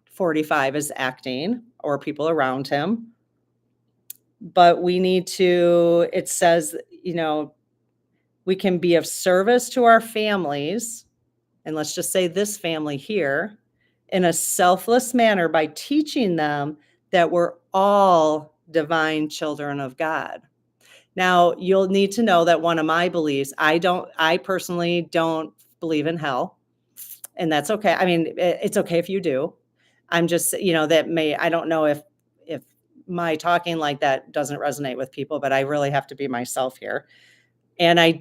45 is acting or people around him. But we need to, it says, we can be of service to our families, and let's just say this family here, in a selfless manner by teaching them that we're all divine children of God. Now, you'll need to know that one of my beliefs, I personally don't believe in hell, and that's okay. I mean, it's okay if you do. I'm just, I don't know if my talking like that doesn't resonate with people, but I really have to be myself here. And I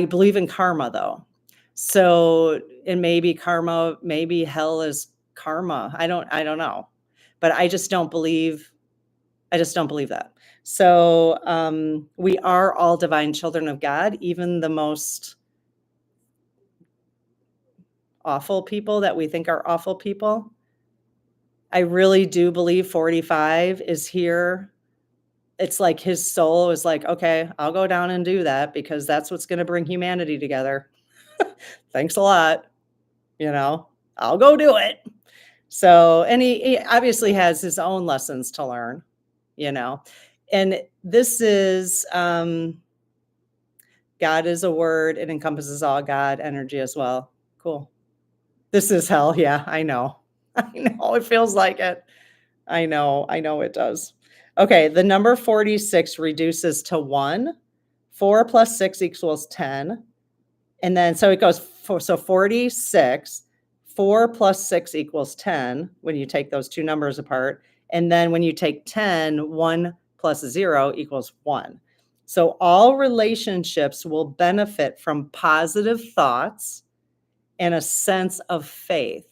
believe in karma though. So, and maybe karma, maybe hell is karma. I don't know. But I just don't believe that. So, we are all divine children of God, even the most awful people that we think are awful people. I really do believe 45 is here. It's like his soul is like, okay, I'll go down and do that because that's what's going to bring humanity together. Thanks a lot. I'll go do it. So, and he obviously has his own lessons to learn, and this is, God is a word. It encompasses all God energy as well. Cool. This is hell. Yeah, I know. I know. It feels like it. I know it does. Okay, the number 46 reduces to 1. 4 plus 6 equals 10. And then, so it goes, 46, 4 plus 6 equals 10 when you take those two numbers apart. And then when you take 10, 1 plus 0 equals 1. So all relationships will benefit from positive thoughts and a sense of faith.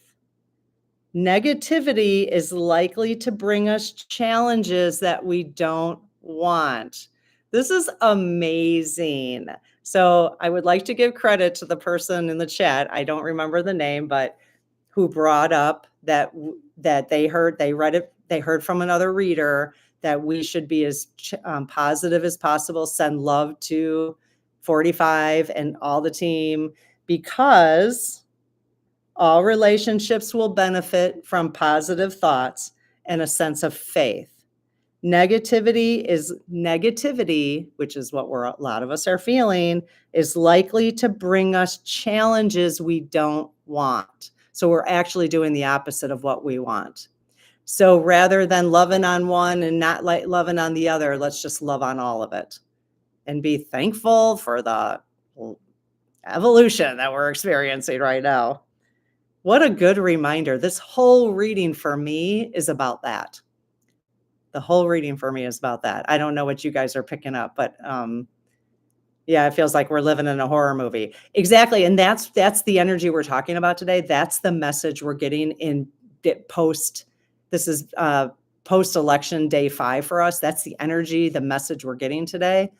Negativity is likely to bring us challenges that we don't want. This is amazing. So I would like to give credit to the person in the chat. I don't remember the name, but who brought up that they heard from another reader that we should be as positive as possible, send love to 45 and all the team, because all relationships will benefit from positive thoughts and a sense of faith. Negativity, which is what a lot of us are feeling, is likely to bring us challenges we don't want. So we're actually doing the opposite of what we want. So rather than loving on one and not like loving on the other, let's just love on all of it and be thankful for the evolution that we're experiencing right now. What a good reminder. This whole reading for me is about that. The whole reading for me is about that. I don't know what you guys are picking up, but yeah, it feels like we're living in a horror movie. Exactly. And that's the energy we're talking about today. That's the message we're getting in this is post-election day 5 for us. That's the energy, the message we're getting today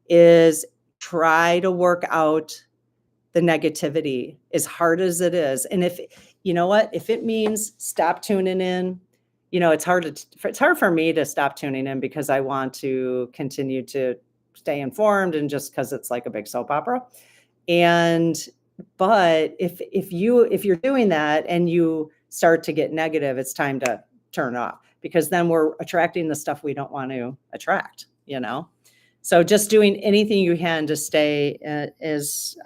is try to work out the negativity as hard as it is. And if it means stop tuning in, it's hard for me to stop tuning in because I want to continue to stay informed, and just because it's like a big soap opera. But if you're doing that and you start to get negative, it's time to turn off, because then we're attracting the stuff we don't want to attract, So just doing anything you can to stay as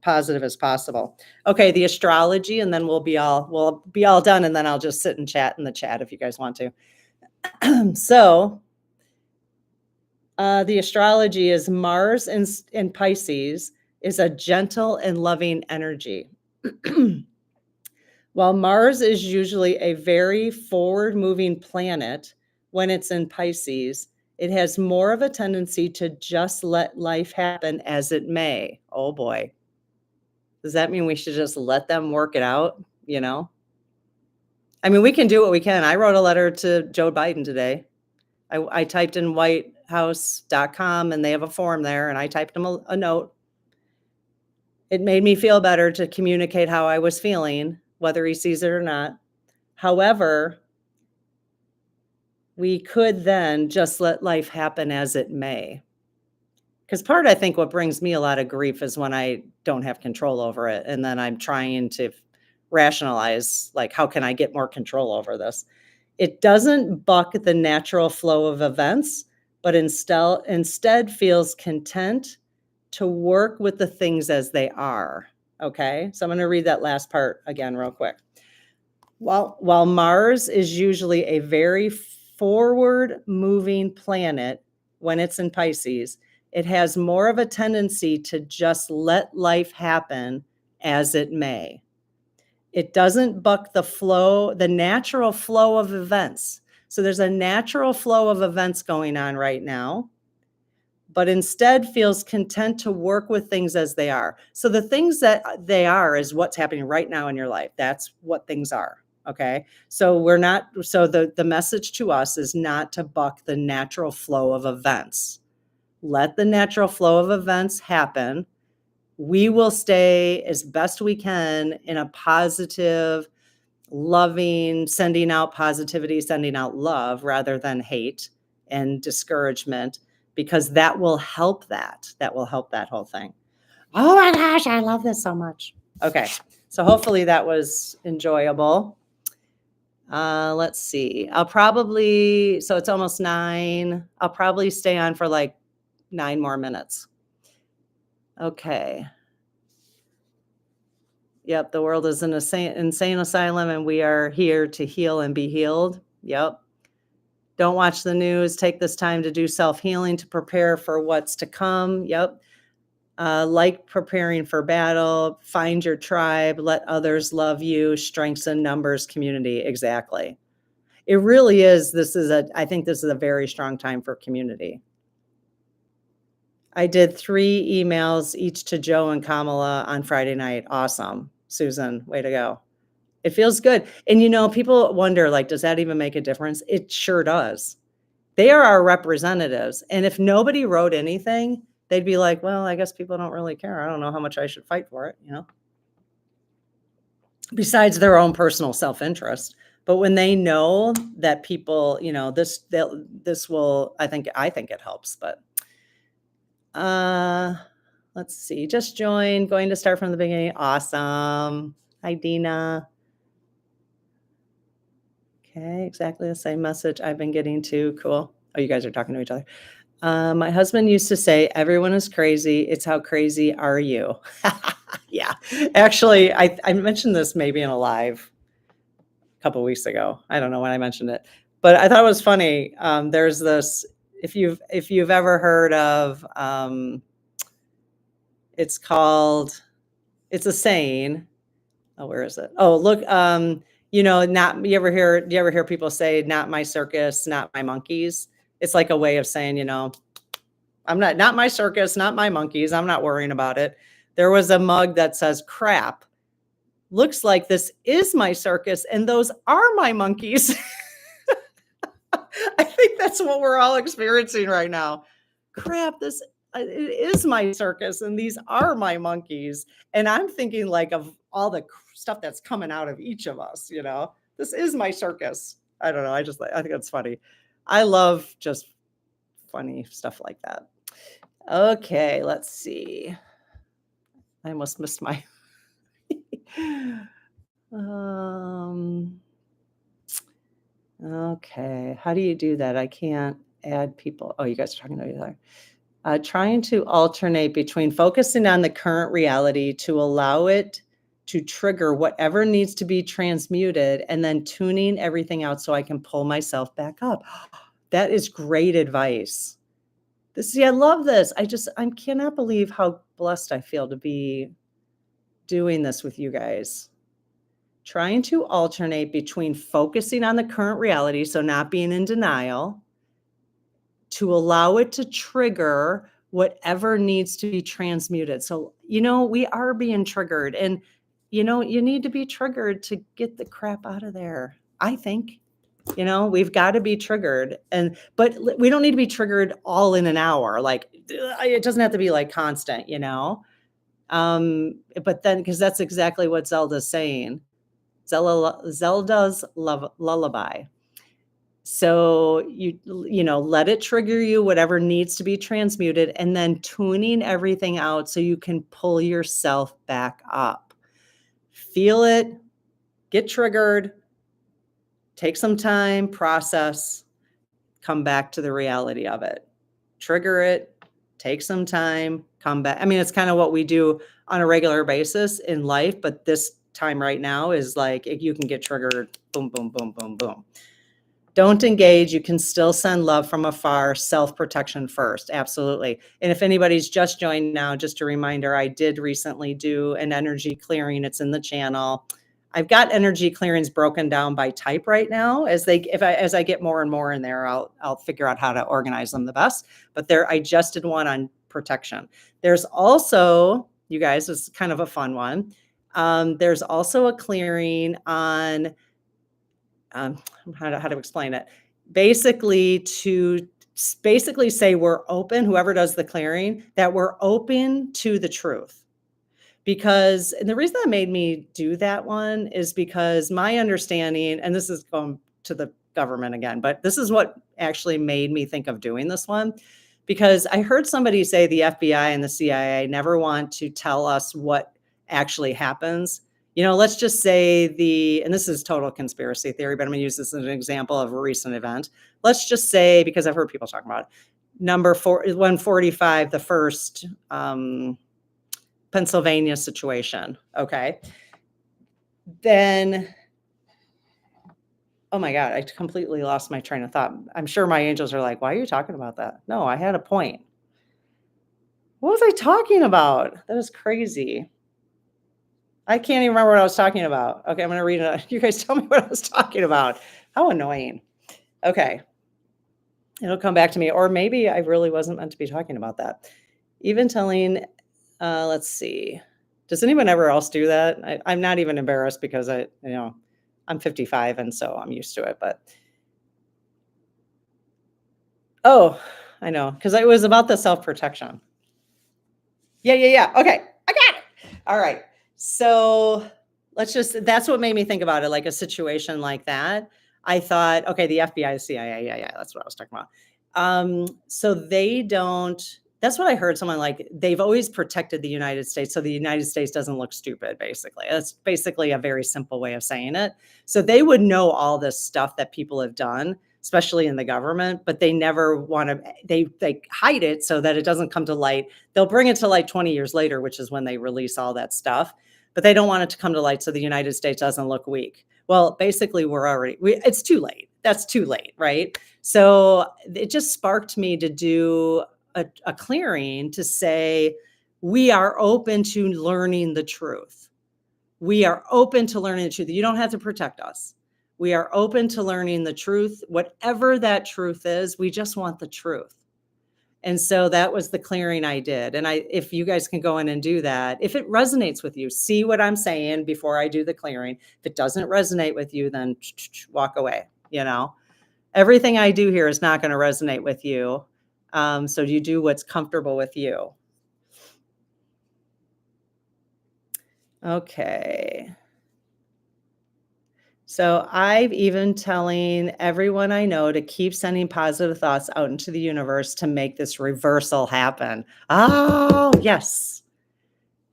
positive as possible. Okay, the astrology, and then we'll be all done, and then I'll just sit and chat in the chat if you guys want to. So the astrology is Mars in Pisces is a gentle and loving energy. While Mars is usually a very forward-moving planet, when it's in Pisces, it has more of a tendency to just let life happen as it may. Oh boy. Does that mean we should just let them work it out? I mean, we can do what we can. I wrote a letter to Joe Biden today. I typed in whitehouse.com and they have a form there, and I typed him a note. It made me feel better to communicate how I was feeling, whether he sees it or not. However, we could then just let life happen as it may. Because part, I think, what brings me a lot of grief is when I don't have control over it, and then I'm trying to rationalize, like, how can I get more control over this? It doesn't buck the natural flow of events, but instead feels content to work with the things as they are. Okay, so I'm going to read that last part again real quick. While Mars is usually a very forward moving planet when it's in Pisces, it has more of a tendency to just let life happen as it may. It doesn't buck the natural flow of events. So there's a natural flow of events going on right now, but instead feels content to work with things as they are. So the things that they are is what's happening right now in your life. That's what things are. Okay. So the message to us is not to buck the natural flow of events. Let the natural flow of events happen. We will stay as best we can in a positive, loving, sending out positivity, sending out love rather than hate and discouragement, because that will help that. That will help that whole thing. Oh my gosh, I love this so much. Okay. So hopefully that was enjoyable. Let's see. So it's almost 9. I'll probably stay on for like 9 more minutes. Okay. Yep, the world is an insane asylum, and we are here to heal and be healed. Yep. Don't watch the news. Take this time to do self-healing to prepare for what's to come. Yep. Like preparing for battle. Find your tribe. Let others love you. Strengths in numbers, community. Exactly. It really is. I think this is a very strong time for community. I did 3 emails, each to Joe and Kamala on Friday night. Awesome. Susan, way to go. It feels good. And, people wonder, like, does that even make a difference? It sure does. They are our representatives. And if nobody wrote anything, they'd be like, well, I guess people don't really care. I don't know how much I should fight for it, besides their own personal self-interest. But when they know that people, this will, I think it helps. But let's see. Just joined. Going to start from the beginning. Awesome. Hi, Dina. Okay, exactly the same message I've been getting too. Cool. Oh, you guys are talking to each other. My husband used to say, everyone is crazy. It's how crazy are you? Yeah. Actually, I mentioned this maybe in a live a couple of weeks ago. I don't know when I mentioned it, but I thought it was funny. There's this, if you've ever heard of, it's a saying. Oh, where is it? Oh, look, do you ever hear people say, not my circus, not my monkeys? It's like a way of saying, I'm not my circus, not my monkeys. I'm not worrying about it. There was a mug that says, crap, looks like this is my circus and those are my monkeys. I think that's what we're all experiencing right now. Crap, it is my circus and these are my monkeys. And I'm thinking like of all the stuff that's coming out of each of us, this is my circus. I don't know. I think that's funny. I love just funny stuff like that. Okay, let's see. I almost missed my okay. How do you do that? I can't add people. Oh, you guys are talking to each other. Trying to alternate between focusing on the current reality to allow it to trigger whatever needs to be transmuted, and then tuning everything out so I can pull myself back up. That is great advice. I love this. I cannot believe how blessed I feel to be doing this with you guys. Trying to alternate between focusing on the current reality, so not being in denial, to allow it to trigger whatever needs to be transmuted. So, we are being triggered, and, you need to be triggered to get the crap out of there. I think, we've got to be triggered, but we don't need to be triggered all in an hour. Like, it doesn't have to be like constant, but then, because that's exactly what Zelda's saying. Zelda's lullaby. So let it trigger you, whatever needs to be transmuted, and then tuning everything out so you can pull yourself back up. Feel it, get triggered, take some time, process, come back to the reality of it. Trigger it, take some time, come back. I mean, it's kind of what we do on a regular basis in life, but this time right now is like you can get triggered, boom, boom, boom, boom, boom. Don't engage. You can still send love from afar, self-protection first. Absolutely. And if anybody's just joined now, just a reminder, I did recently do an energy clearing. It's in the channel. I've got energy clearings broken down by type right now. As I get more and more in there, I'll figure out how to organize them the best. But I just did one on protection. There's also, you guys, it's kind of a fun one. There's also a clearing on how to explain it. Basically say we're open, whoever does the clearing, that we're open to the truth. And the reason that made me do that one is because my understanding, and this is going to the government again, but this is what actually made me think of doing this one, because I heard somebody say the FBI and the CIA never want to tell us what actually happens. Let's just say and this is total conspiracy theory, but I'm going to use this as an example of a recent event. Let's just say, because I've heard people talking about it, number 145, the first Pennsylvania situation. Okay. Then, oh my God, I completely lost my train of thought. I'm sure my angels are like, why are you talking about that? No, I had a point. What was I talking about? That was crazy. I can't even remember what I was talking about. Okay, I'm going to read it. You guys tell me what I was talking about. How annoying. Okay. It'll come back to me. Or maybe I really wasn't meant to be talking about that. Even telling, let's see. Does anyone ever else do that? I'm not even embarrassed because I'm 55 and so I'm used to it. But, oh, I know. Because it was about the self-protection. Yeah. Okay, I got it. All right. So that's what made me think about it, like a situation like that. I thought, okay, the FBI, the CIA, yeah, that's what I was talking about. So that's what I heard someone like, they've always protected the United States. So the United States doesn't look stupid, basically. That's basically a very simple way of saying it. So they would know all this stuff that people have done, especially in the government, but they never want to, they hide it so that it doesn't come to light. They'll bring it to light 20 years later, which is when they release all that stuff, but they don't want it to come to light so the United States doesn't look weak. Well, basically it's too late. That's too late, right? So it just sparked me to do a clearing to say, we are open to learning the truth. We are open to learning the truth. You don't have to protect us. We are open to learning the truth, whatever that truth is. We just want the truth. And so that was the clearing I did. And if you guys can go in and do that, if it resonates with you, see what I'm saying before I do the clearing. If it doesn't resonate with you, then walk away. Everything I do here is not going to resonate with you. So you do what's comfortable with you. Okay. So I've even telling everyone I know to keep sending positive thoughts out into the universe to make this reversal happen. Oh, yes.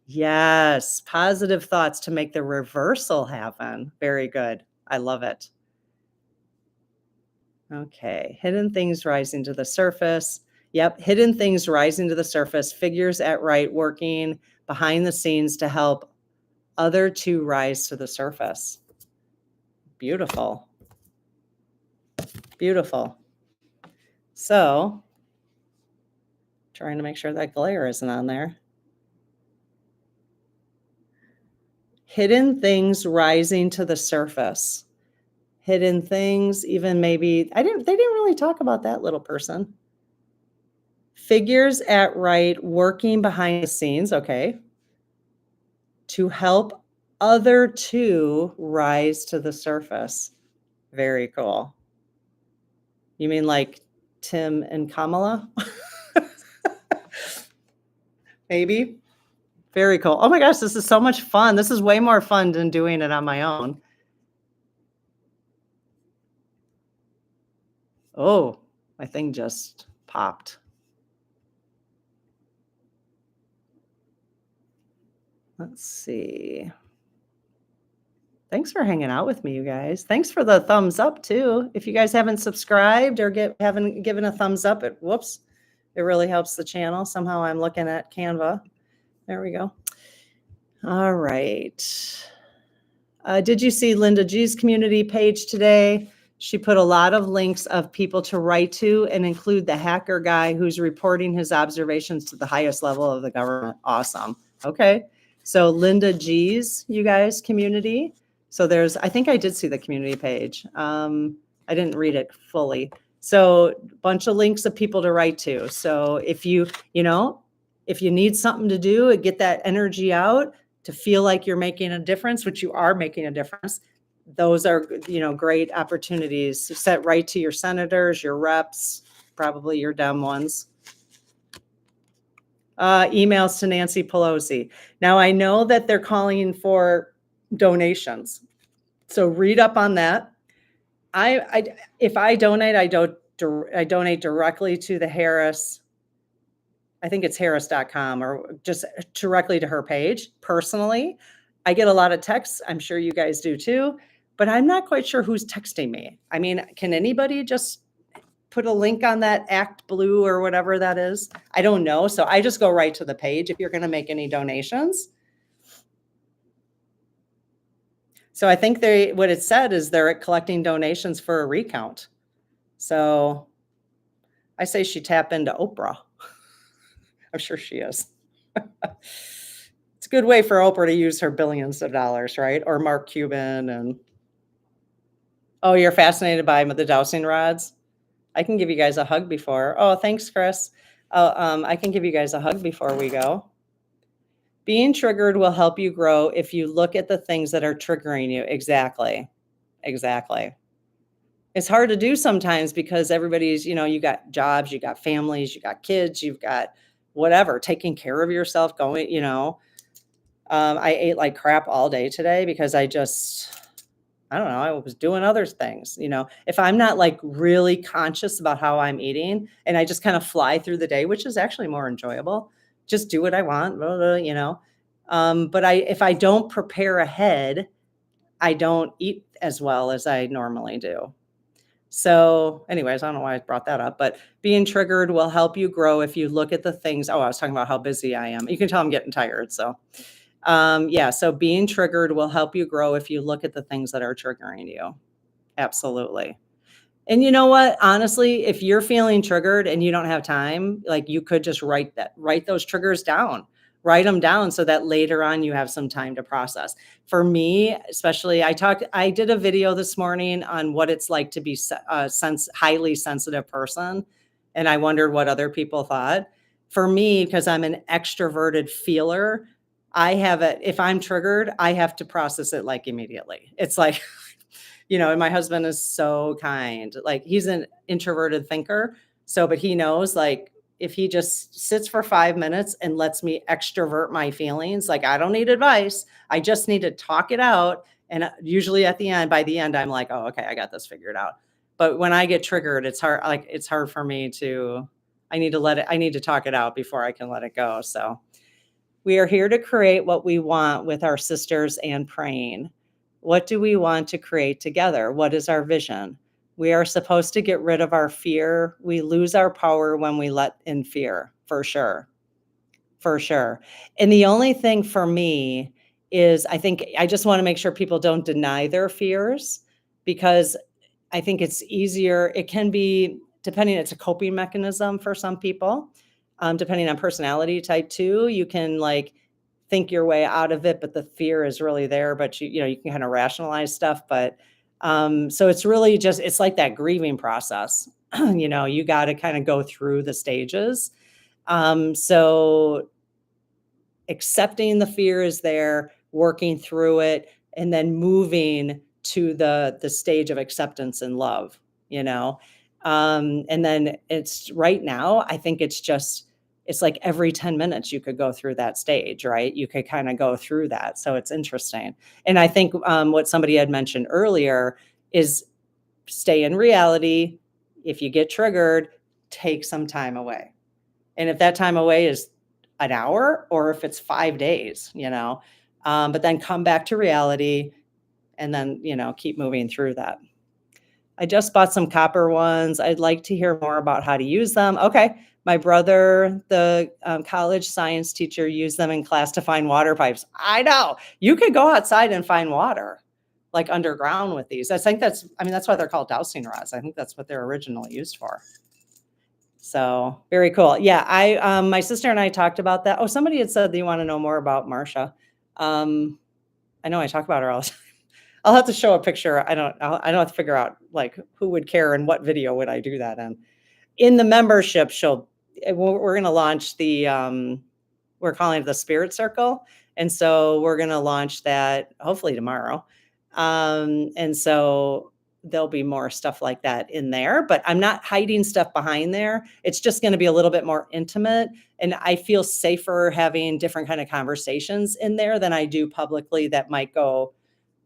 Yes. Positive thoughts to make the reversal happen. Very good. I love it. Okay. Hidden things rising to the surface. Yep. Hidden things rising to the surface. Figures at right working behind the scenes to help other two rise to the surface. Beautiful. Beautiful. So, trying to make sure that glare isn't on there. Hidden things rising to the surface. Hidden things, even maybe, they didn't really talk about that little person. Figures at right working behind the scenes, okay, to help other two rise to the surface. Very cool. You mean like Tim and Kamala? Maybe. Very cool. Oh my gosh, this is so much fun. This is way more fun than doing it on my own. Oh, my thing just popped. Let's see. Thanks for hanging out with me, you guys. Thanks for the thumbs up too. If you guys haven't subscribed or haven't given a thumbs up, it really helps the channel. Somehow I'm looking at Canva. There we go. All right. Did you see Linda G's community page today? She put a lot of links of people to write to and include the hacker guy who's reporting his observations to the highest level of the government. Awesome. Okay. So Linda G's, you guys, community. So I think I did see the community page. I didn't read it fully. So a bunch of links of people to write to. So if you need something to do, get that energy out, to feel like you're making a difference, which you are making a difference, those are, great opportunities to set right to your senators, your reps, probably your Dem ones. Emails to Nancy Pelosi. Now I know that they're calling for donations, so read up on that. If I donate, I donate directly to the Harris. I think it's harris.com, or just directly to her page. Personally, I get a lot of texts. I'm sure you guys do too, but I'm not quite sure who's texting me. I mean, can anybody just put a link on that Act Blue or whatever that is? I don't know. So I just go right to the page if you're going to make any donations. So I think what it said is they're collecting donations for a recount. So I say she tap into Oprah. I'm sure she is. It's a good way for Oprah to use her billions of dollars, right? Or Mark Cuban. Oh, you're fascinated by the dowsing rods? I can give you guys a hug before. Oh, thanks, Chris. I can give you guys a hug before we go. Being triggered will help you grow if you look at the things that are triggering you. Exactly. It's hard to do sometimes because everybody's, you got jobs, you got families, you got kids, you've got whatever, taking care of yourself, going, I ate like crap all day today because I don't know, I was doing other things. If I'm not like really conscious about how I'm eating and I just kind of fly through the day, which is actually more enjoyable, just do what I want, but if I don't prepare ahead, I don't eat as well as I normally do. So anyways, I don't know why I brought that up, but being triggered will help you grow if you look at the things. Oh, I was talking about how busy I am. You can tell I'm getting tired. So so being triggered will help you grow if you look at the things that are triggering you. Absolutely. And you know what? Honestly, if you're feeling triggered and you don't have time, like you could just write those triggers down. Write them down so that later on you have some time to process. For me, especially, I did a video this morning on what it's like to be a highly sensitive person. And I wondered what other people thought. For me, because I'm an extroverted feeler, if I'm triggered, I have to process it like immediately. It's like, and my husband is so kind. Like he's an introverted thinker. But he knows, like, if he just sits for 5 minutes and lets me extrovert my feelings, like I don't need advice. I just need to talk it out. And usually by the end, I'm like, oh, okay, I got this figured out. But when I get triggered, it's hard for me I need to talk it out before I can let it go. So we are here to create what we want with our sisters and praying. What do we want to create together? What is our vision? We are supposed to get rid of our fear. We lose our power when we let in fear, for sure. And the only thing for me is I just want to make sure people don't deny their fears, because I think it's easier. It can be, it's a coping mechanism for some people. Depending on personality type too, you can like think your way out of it, but the fear is really there, but you can kind of rationalize stuff. But so it's really it's like that grieving process. You got to kind of go through the stages. So accepting the fear is there, working through it, and then moving to the stage of acceptance and love, and then it's right now, I think it's like every 10 minutes you could go through that stage, right? You could kind of go through that. So it's interesting. And I think what somebody had mentioned earlier is stay in reality, if you get triggered, take some time away. And if that time away is an hour or if it's 5 days, but then come back to reality and then, keep moving through that. I just bought some copper ones. I'd like to hear more about how to use them. Okay. My brother, the college science teacher, used them in class to find water pipes. I know. You could go outside and find water, like underground with these. That's why they're called dowsing rods. I think that's what they're originally used for. So very cool. Yeah, my sister and I talked about that. Oh, somebody had said they want to know more about Marsha. I know I talk about her all the time. I'll have to show a picture. I don't have to figure out like who would care and what video would I do that in the membership. We're going to launch we're calling it the Spirit Circle. And so we're going to launch that hopefully tomorrow. And so there'll be more stuff like that in there, but I'm not hiding stuff behind there. It's just going to be a little bit more intimate. And I feel safer having different kind of conversations in there than I do publicly that might go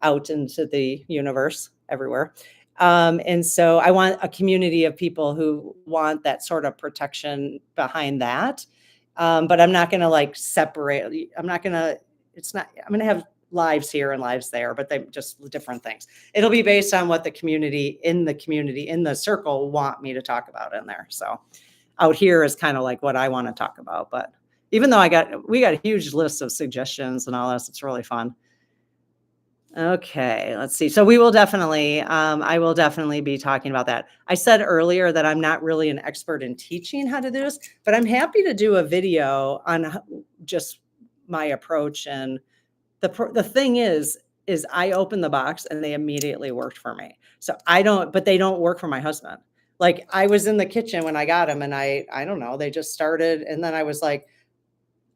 out into the universe everywhere. And so I want a community of people who want that sort of protection behind that. But I'm not going to like separate. I'm going to have lives here and lives there, but they just different things. It'll be based on what the community in the circle want me to talk about in there. So out here is kind of like what I want to talk about. But even though we got a huge list of suggestions and all this, it's really fun. Okay, let's see. So we will definitely, I will definitely be talking about that. I said earlier that I'm not really an expert in teaching how to do this, but I'm happy to do a video on just my approach. And the thing is I opened the box and they immediately worked for me. So but they don't work for my husband. Like I was in the kitchen when I got him and I don't know, they just started. And then I was like,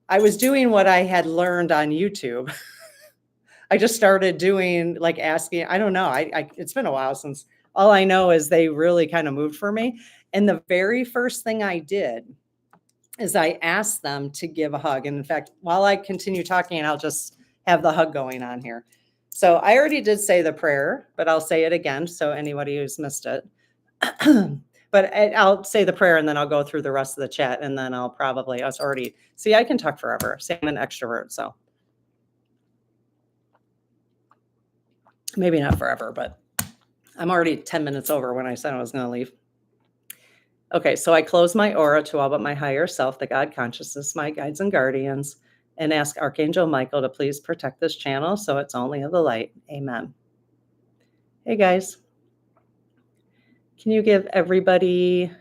I was doing what I had learned on YouTube. I just started doing like asking, I don't know. It's been a while since all I know is they really kind of moved for me. And the very first thing I did is I asked them to give a hug. And in fact, while I continue talking, I'll just have the hug going on here. So I already did say the prayer, but I'll say it again. So anybody who's missed it, but I'll say the prayer and then I'll go through the rest of the chat. And then I can talk forever. See, I'm an extrovert. So maybe not forever, but I'm already 10 minutes over when I said I was going to leave. Okay, so I close my aura to all but my higher self, the God consciousness, my guides and guardians, and ask Archangel Michael to please protect this channel so it's only of the light. Amen. Hey guys, can you give everybody,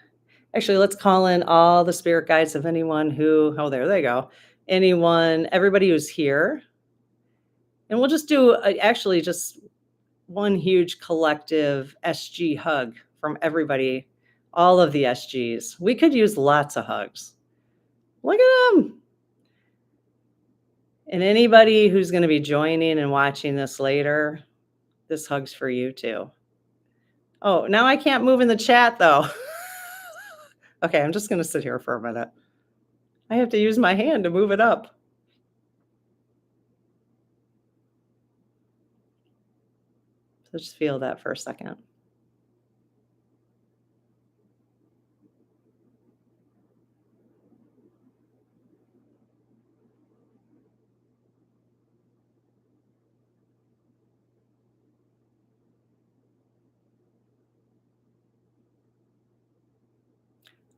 actually let's call in all the spirit guides of anyone there they go. Everybody who's here. And we'll just do actually just one huge collective SG hug from everybody, all of the SGs. We could use lots of hugs. Look at them. And anybody who's going to be joining and watching this later, this hug's for you too. Oh, now I can't move in the chat though. Okay, I'm just going to sit here for a minute. I have to use my hand to move it up. So just feel that for a second.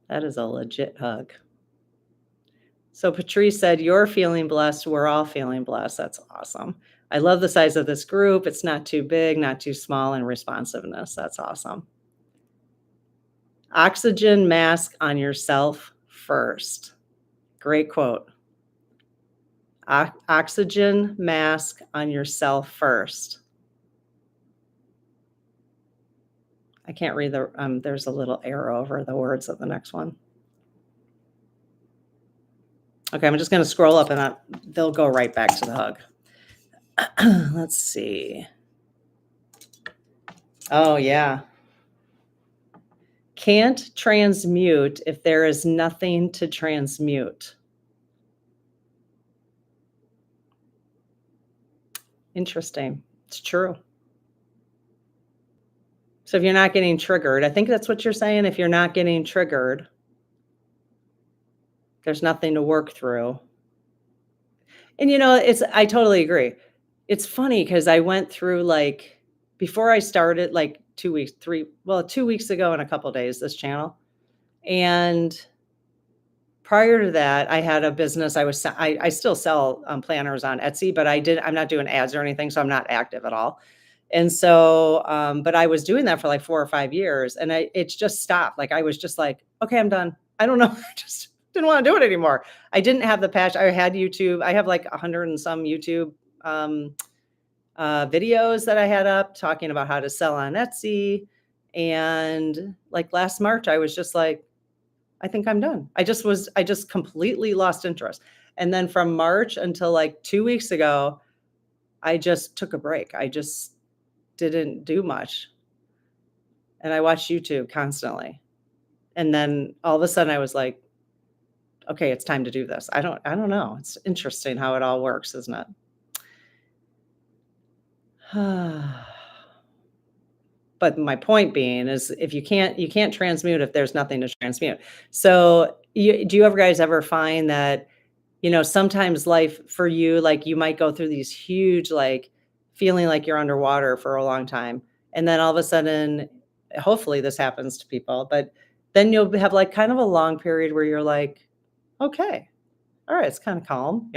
That is a legit hug. So Patrice said, you're feeling blessed. We're all feeling blessed. That's awesome. I love the size of this group. It's not too big, not too small, and responsiveness. That's awesome. Oxygen mask on yourself first. Great quote. Oxygen mask on yourself first. I can't read there's a little arrow over the words of the next one. Okay, I'm just going to scroll up and they'll go right back to the hug. Let's see. Oh, yeah. Can't transmute if there is nothing to transmute. Interesting. It's true. So if you're not getting triggered, I think that's what you're saying. If you're not getting triggered, there's nothing to work through. And I totally agree. It's funny because I went through before I started 2 weeks, 2 weeks ago in a couple days, this channel. And prior to that, I had a business. I still sell planners on Etsy, but I'm not doing ads or anything, so I'm not active at all. And so, but I was doing that for 4 or 5 years, and it's just stopped. I was just like, okay, I'm done. I don't know. I just didn't want to do it anymore. I didn't have the passion. I had YouTube. I have 100 and some YouTube videos that I had up talking about how to sell on Etsy. And last March, I was just like, I think I'm done. I just completely lost interest. And then from March until 2 weeks ago, I just took a break. I just didn't do much. And I watched YouTube constantly. And then all of a sudden I was like, okay, it's time to do this. I don't know. It's interesting how it all works, isn't it? But my point being is if you can't transmute if there's nothing to transmute. So do you guys ever find that, sometimes life for you, you might go through these huge, feeling like you're underwater for a long time. And then all of a sudden, hopefully this happens to people, but then you'll have kind of a long period where you're like, okay, all right, it's kind of calm,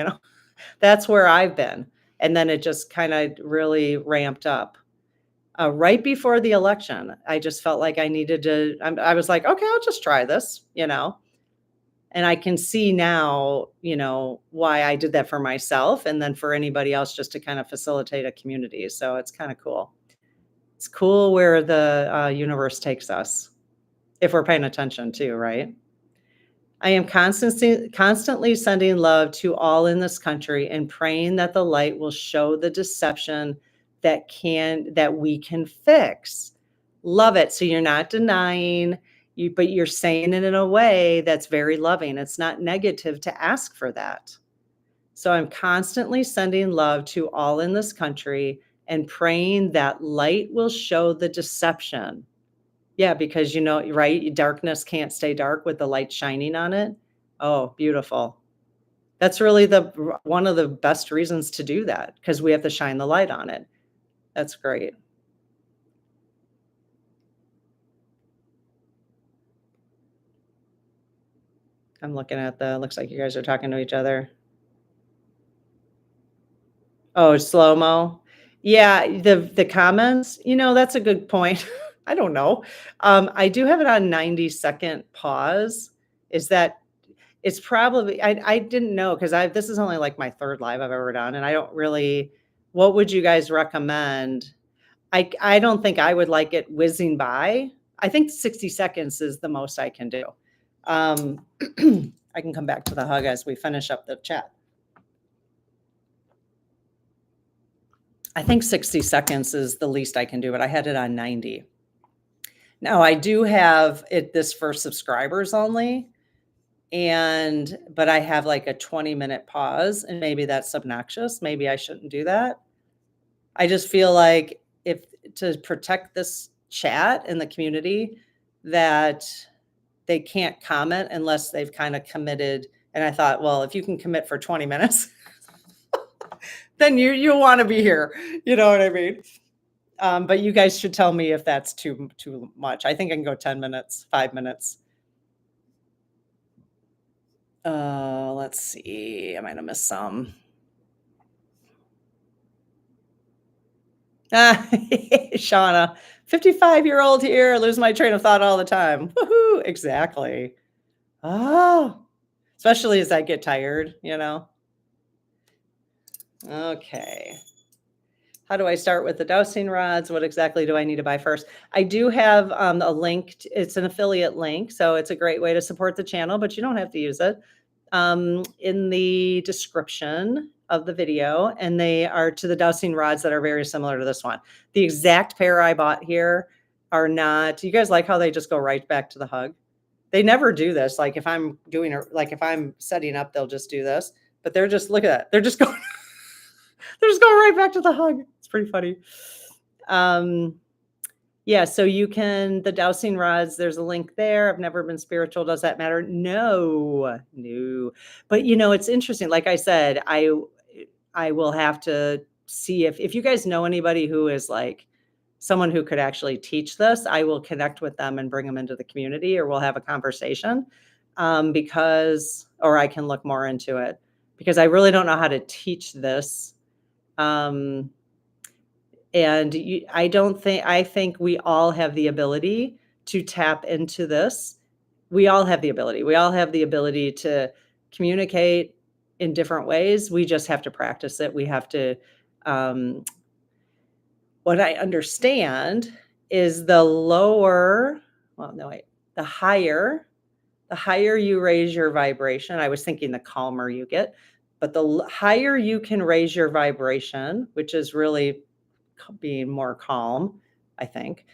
That's where I've been. And then it just kind of really ramped up. Right before the election, I just felt like I needed to, I was like, okay, I'll just try this, and I can see now, why I did that for myself and then for anybody else just to kind of facilitate a community. So it's kind of cool. It's cool where the universe takes us if we're paying attention too, right? I am constantly sending love to all in this country and praying that the light will show the deception that we can fix. Love it. So you're not denying, but you're saying it in a way that's very loving. It's not negative to ask for that. So I'm constantly sending love to all in this country and praying that light will show the deception. Yeah, because right, darkness can't stay dark with the light shining on it. Oh, beautiful. That's really one of the best reasons to do that, because we have to shine the light on it. That's great. I'm looking at looks like you guys are talking to each other. Oh, slow-mo. Yeah, the comments, that's a good point. I don't know. I do have it on 90-second pause. It's probably, I didn't know because this is only my third live I've ever done, and I don't really, what would you guys recommend? I don't think I would like it whizzing by. I think 60 seconds is the most I can do. I can come back to the hug as we finish up the chat. I think 60 seconds is the least I can do, but I had it on 90. Now I do have this for subscribers only, but I have a 20-minute pause, and maybe that's obnoxious. Maybe I shouldn't do that. I just feel like to protect this chat and the community, that they can't comment unless they've kind of committed. And I thought, well, if you can commit for 20 minutes, then you'll want to be here. You know what I mean? But you guys should tell me if that's too much. I think I can go 10 minutes, 5 minutes. Let's see. I might have missed some. Shauna, 55-year-old here, lose my train of thought all the time. Woohoo! Exactly. Oh, especially as I get tired, Okay. How do I start with the dowsing rods? What exactly do I need to buy first? I do have a link. It's an affiliate link, so it's a great way to support the channel, but you don't have to use it. In the description of the video, and they are to the dowsing rods that are very similar to this one. The exact pair I bought here are not. You guys like how they just go right back to the hug? They never do this. If I'm doing it, if I'm setting up, they'll just do this. But they're just, look at that. They're just going, they're just going right back to the hug. It's pretty funny. Yeah, so you can the dowsing rods, there's a link there. I've never been spiritual. Does that matter? No. No. But, it's interesting. Like I said, I will have to see if you guys know anybody who is, like, someone who could actually teach this, I will connect with them and bring them into the community, or we'll have a conversation, because or I can look more into it, because I really don't know how to teach this, um and I think we all have the ability to tap into this. We all have the ability. We all have the ability to communicate in different ways. We just have to practice it. We have to, um, what I understand is well, no, wait, the higher, the higher you raise your vibration. I was thinking the calmer you get, but higher you can raise your vibration, which is really being more calm, I think.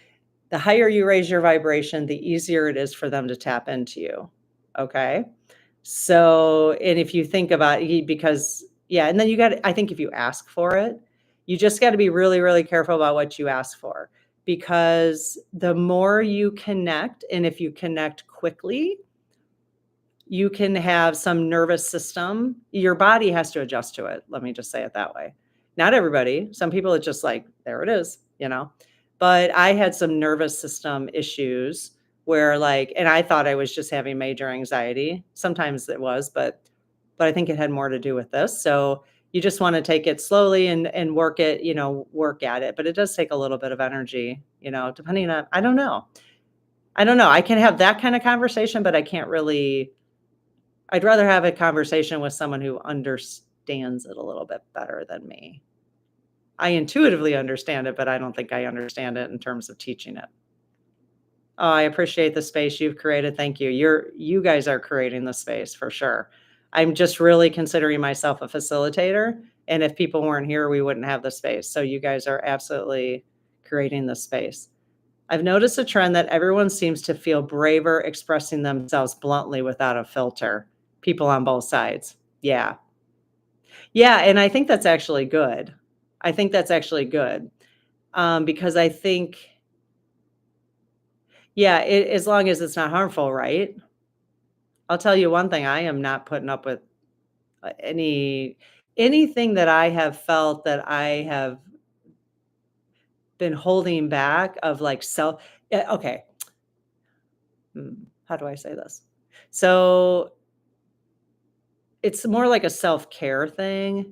The higher you raise your vibration, the easier it is for them to tap into you. Okay. So, and if you think about it, because, yeah, and then I think if you ask for it, you just got to be really, really careful about what you ask for, because the more you connect, and if you connect quickly, you can have some nervous system. Your body has to adjust to it. Let me just say it that way. Not everybody. Some people, it's just like, there it is. But I had some nervous system issues where, like, and I thought I was just having major anxiety. Sometimes it was, but I think it had more to do with this. So you just want to take it slowly and work at it. But it does take a little bit of energy, depending on, I don't know. I don't know. I can have that kind of conversation, but I can't really. I'd rather have a conversation with someone who understands it a little bit better than me. I intuitively understand it, but I don't think I understand it in terms of teaching it. Oh, I appreciate the space you've created. Thank you. You guys are creating the space for sure. I'm just really considering myself a facilitator, and if people weren't here, we wouldn't have the space. So you guys are absolutely creating the space. I've noticed a trend that everyone seems to feel braver expressing themselves bluntly without a filter. People on both sides. Yeah. Yeah, and I think that's actually good. I think that's actually good, because I think, yeah, as long as it's not harmful, right? I'll tell you one thing, I am not putting up with, anything that I have felt that I have been holding back of, like, yeah, okay. How do I say this? So, it's more like a self-care thing,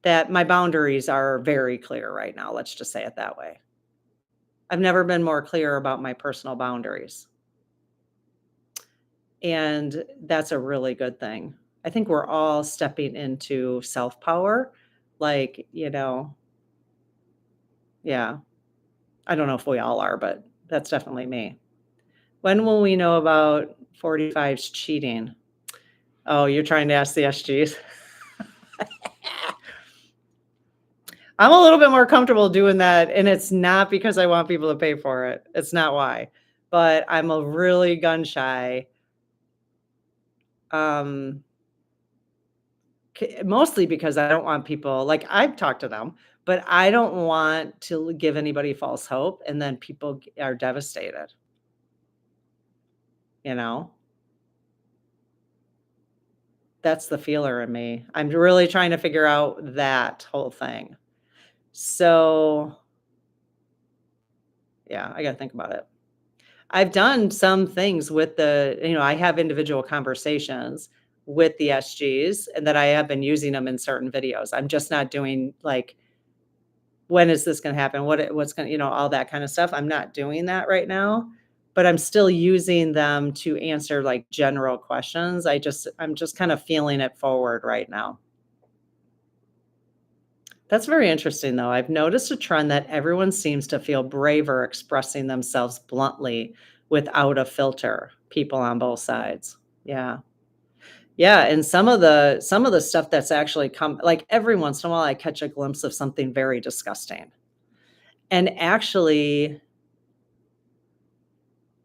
that my boundaries are very clear right now, let's just say it that way. I've never been more clear about my personal boundaries, and that's a really good thing. I think we're all stepping into self-power, like, yeah. I don't know if we all are, but that's definitely me. When will we know about 45's cheating? Oh, you're trying to ask the SGs? I'm a little bit more comfortable doing that, and it's not because I want people to pay for it. It's not why. But I'm a really gun shy. Mostly because I don't want people, like, I've talked to them, but I don't want to give anybody false hope and then people are devastated, you know? That's the feeler in me. I'm really trying to figure out that whole thing. So, yeah, I gotta think about it. I've done some things with I have individual conversations with the SGs, and that I have been using them in certain videos. I'm just not doing, like, when is this gonna happen? What's gonna, all that kind of stuff. I'm not doing that right now, but I'm still using them to answer, like, general questions. I'm just kind of feeling it forward right now. That's very interesting, though. I've noticed a trend that everyone seems to feel braver expressing themselves bluntly without a filter. People on both sides. Yeah. Yeah, and some of the stuff that's actually come, like, every once in a while I catch a glimpse of something very disgusting. And actually,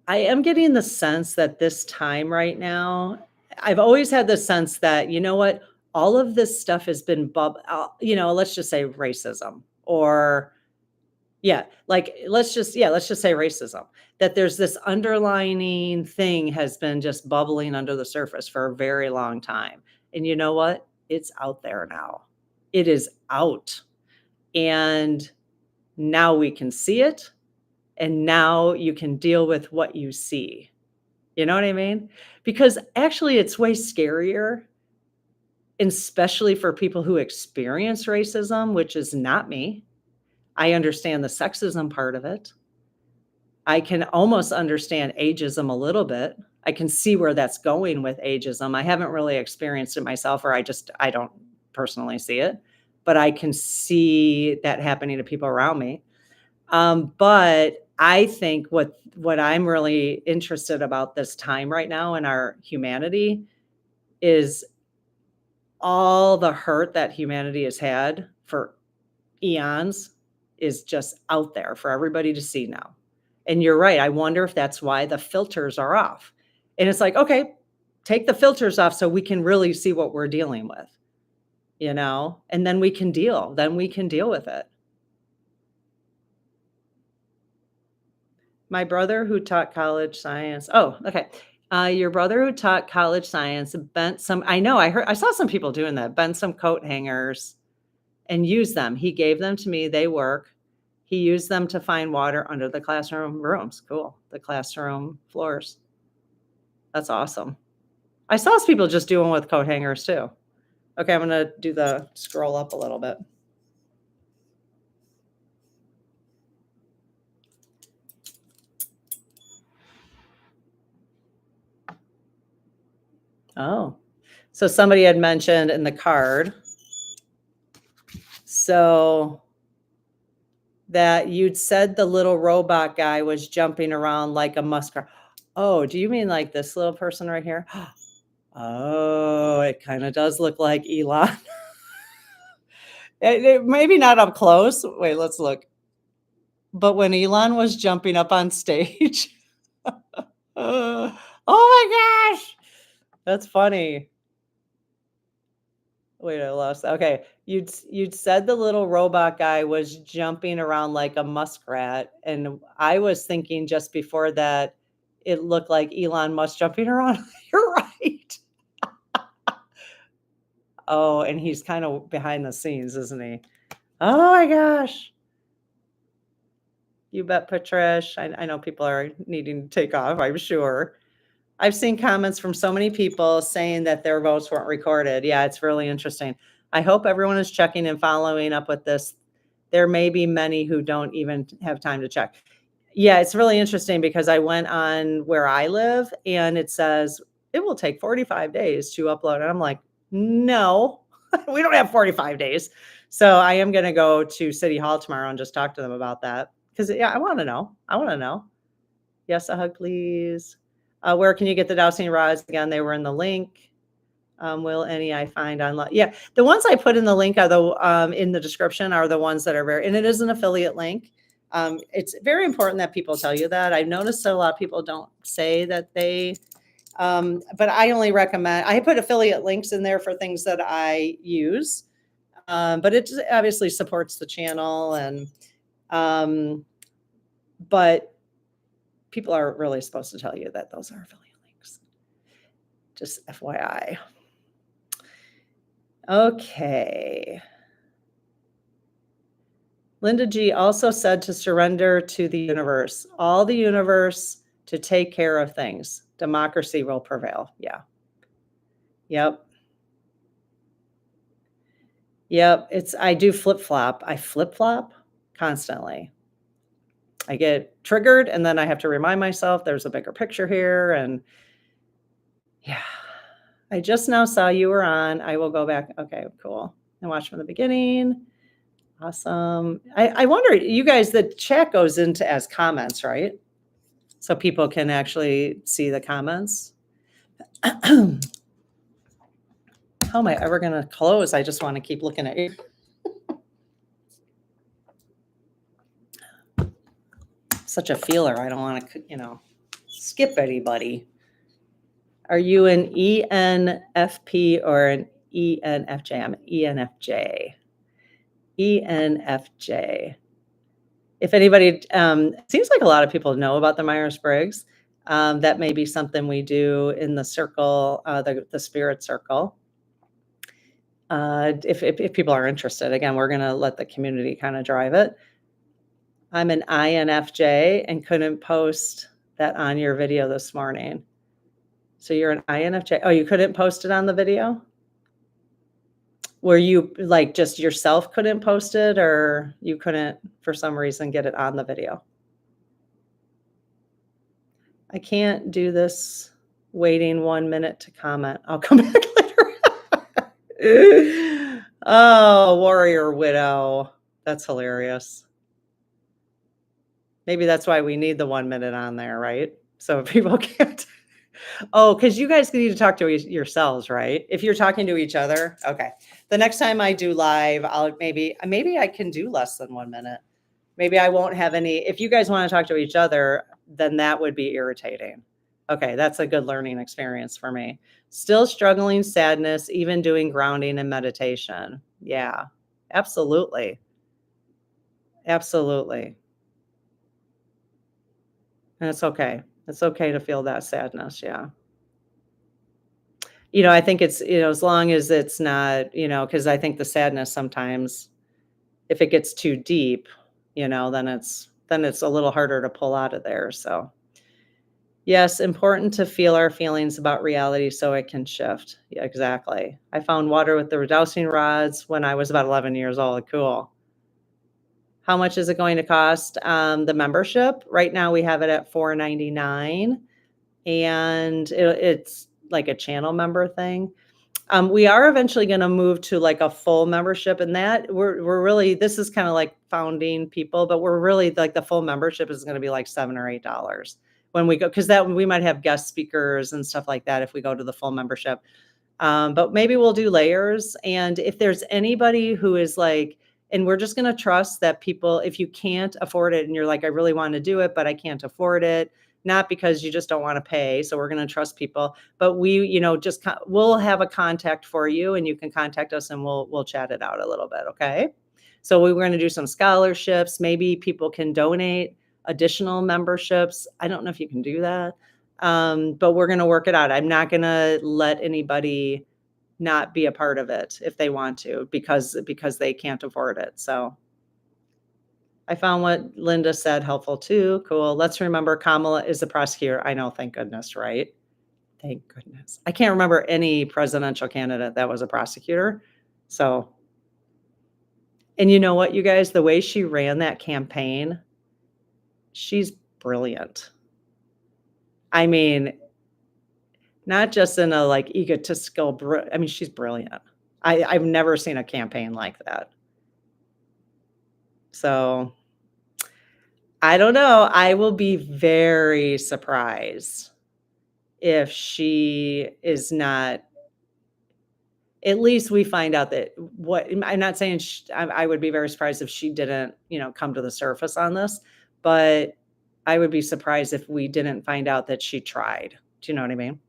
I am getting the sense that this time right now, I've always had the sense that, you know what, all of this stuff has been let's just say racism, or Yeah, like, let's just say racism, that there's this underlining thing has been just bubbling under the surface for a very long time, and you know what? It's out there now. It is out, and now we can see it, and now you can deal with what you see. You know what I mean? Because actually it's way scarier, and especially for people who experience racism, which is not me. I understand the sexism part of it. I can almost understand ageism a little bit. I can see where that's going with ageism. I haven't really experienced it myself, or I don't personally see it, but I can see that happening to people around me. But I think what I'm really interested about this time right now in our humanity is all the hurt that humanity has had for eons is just out there for everybody to see now. And you're right. I wonder if that's why the filters are off. And it's like, okay, take the filters off so we can really see what we're dealing with, and then we can deal with it. My brother who taught college science. Oh, okay. Your brother who taught college science bent some, I know, I saw some people doing that, bent some coat hangers and used them. He gave them to me. They work. He used them to find water under the classroom rooms. Cool. The classroom floors. That's awesome. I saw people just doing with coat hangers too. Okay, I'm going to do the scroll up a little bit. Oh, so somebody had mentioned in the card, so that you'd said the little robot guy was jumping around like a muskrat. Oh, do you mean like this little person right here? Oh, it kind of does look like Elon. Maybe not up close. Wait, let's look. But when Elon was jumping up on stage, oh my gosh, that's funny. Wait, I lost. Okay, you'd said the little robot guy was jumping around like a muskrat, and I was thinking just before that it looked like Elon Musk jumping around. You're right. Oh, and he's kind of behind the scenes, isn't he? Oh my gosh. You bet, Patrish. I know people are needing to take off, I'm sure. I've seen comments from so many people saying that their votes weren't recorded. Yeah, it's really interesting. I hope everyone is checking and following up with this. There may be many who don't even have time to check. Yeah, it's really interesting because I went on where I live and it says it will take 45 days to upload. And I'm like, no, we don't have 45 days. So I am going to go to City Hall tomorrow and just talk to them about that. Because, yeah, I want to know. I want to know. Yes, a hug, please. Where can you get the dowsing rods? Again, they were in the link. Will any I find online? Yeah, the ones I put in the link are the in the description are the ones that are very, and it is an affiliate link. It's very important that people tell you that. I've noticed that a lot of people don't say that they, but I only recommend, I put affiliate links in there for things that I use, but it obviously supports the channel and, but people aren't really supposed to tell you that those are affiliate links. Just FYI. Okay. Linda G also said to surrender to the universe, all the universe to take care of things. Democracy will prevail. Yeah. Yep. Yep. I do flip-flop. I flip-flop constantly. I get triggered and then I have to remind myself there's a bigger picture here. And yeah, I just now saw you were on. I will go back. Okay, cool. And watch from the beginning. Awesome. I wonder, you guys, the chat goes into as comments, right? So people can actually see the comments. How am I ever going to close? I just want to keep looking at you. Such a feeler. I don't want to, skip anybody. Are you an ENFP or an ENFJ? I'm an ENFJ. ENFJ. If anybody, it seems like a lot of people know about the Myers-Briggs. That may be something we do in the circle, the spirit circle. If people are interested, again, we're going to let the community kind of drive it. I'm an INFJ and couldn't post that on your video this morning. So you're an INFJ. Oh, you couldn't post it on the video? Were you like just yourself couldn't post it, or you couldn't for some reason get it on the video? I can't do this waiting 1 minute to comment. I'll come back later. Oh, warrior widow. That's hilarious. Maybe that's why we need the 1 minute on there, right? So people can't. Oh, because you guys need to talk to yourselves, right? If you're talking to each other. Okay. The next time I do live, I'll maybe I can do less than 1 minute. Maybe I won't have any. If you guys want to talk to each other, then that would be irritating. Okay, that's a good learning experience for me. Still struggling sadness, even doing grounding and meditation. Yeah, absolutely. Absolutely. And it's okay. It's okay to feel that sadness. Yeah. I think it's, as long as it's not, because I think the sadness sometimes, if it gets too deep, then it's a little harder to pull out of there. So, yes, important to feel our feelings about reality so it can shift. Yeah, exactly. I found water with the dowsing rods when I was about 11 years old. Cool. How much is it going to cost? The membership right now we have it at $4.99, and it's like a channel member thing. We are eventually going to move to like a full membership, and that we're really, this is kind of like founding people, but we're really like the full membership is going to be like $7 or $8 when we go, because that we might have guest speakers and stuff like that if we go to the full membership. But maybe we'll do layers, and if there's anybody who is like, and we're just going to trust that people, if you can't afford it and you're like, I really want to do it, but I can't afford it, not because you just don't want to pay. So we're going to trust people, but we, we'll have a contact for you, and you can contact us and we'll chat it out a little bit. Okay. So we're going to do some scholarships. Maybe people can donate additional memberships. I don't know if you can do that. But we're going to work it out. I'm not going to let anybody not be a part of it if they want to, because they can't afford it. So I found what Linda said helpful too. Cool. Let's remember Kamala is a prosecutor. I know, thank goodness, right? Thank goodness. I can't remember any presidential candidate that was a prosecutor. So, and you know what, you guys, the way she ran that campaign, she's brilliant. I mean, not just in a like egotistical, I mean, she's brilliant. I've never seen a campaign like that. So I don't know. I will be very surprised if she is not, at least we find out that I'm not saying I would be very surprised if she didn't, come to the surface on this, but I would be surprised if we didn't find out that she tried. Do you know what I mean?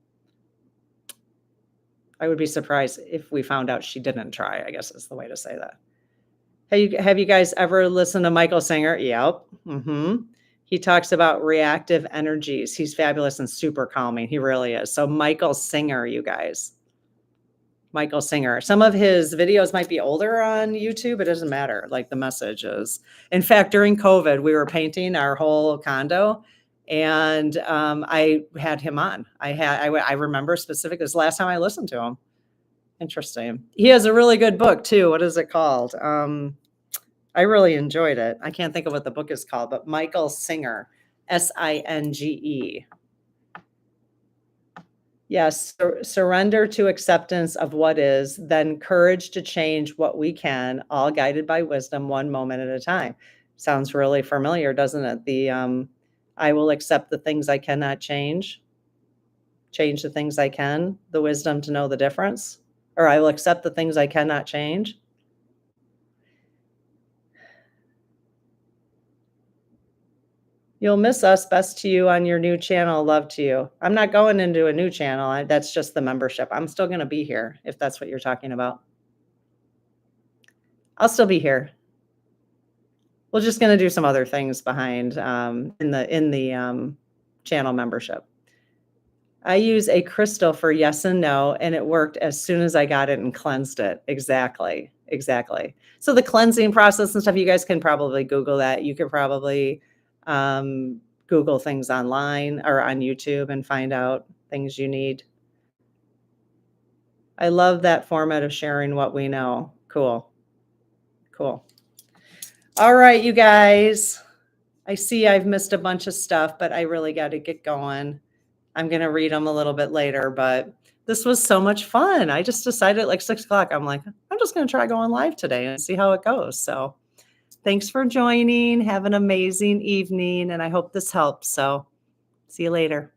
I would be surprised if we found out she didn't try, I guess is the way to say that. Have you guys ever listened to Michael Singer? Yep. He talks about reactive energies. He's fabulous and super calming. He really is. So Michael Singer, you guys. Michael Singer. Some of his videos might be older on YouTube. It doesn't matter. Like the message is. In fact, during COVID, we were painting our whole condo, and I had him on. I remember specifically, this last time I listened to him. Interesting. He has a really good book too. What is it called? I really enjoyed it. I can't think of what the book is called, but Michael Singer, Singe. Yes, surrender to acceptance of what is, then courage to change what we can, all guided by wisdom, one moment at a time. Sounds really familiar, doesn't it? The I will accept the things I cannot change the things I can, the wisdom to know the difference, or I will accept the things I cannot change. You'll miss us. Best to you on your new channel. Love to you. I'm not going into a new channel. That's just the membership. I'm still going to be here if that's what you're talking about. I'll still be here. we're just going to do some other things behind in the channel membership. I use a crystal for yes and no, and it worked as soon as I got it and cleansed it. Exactly. Exactly. So the cleansing process and stuff, you guys can probably Google that. You could probably Google things online or on YouTube and find out things you need. I love that format of sharing what we know. Cool. Cool. All right, you guys. I see I've missed a bunch of stuff, but I really got to get going. I'm going to read them a little bit later, but this was so much fun. I just decided at like 6 o'clock, I'm like, I'm just going to try going live today and see how it goes. So thanks for joining. Have an amazing evening. And I hope this helps. So see you later.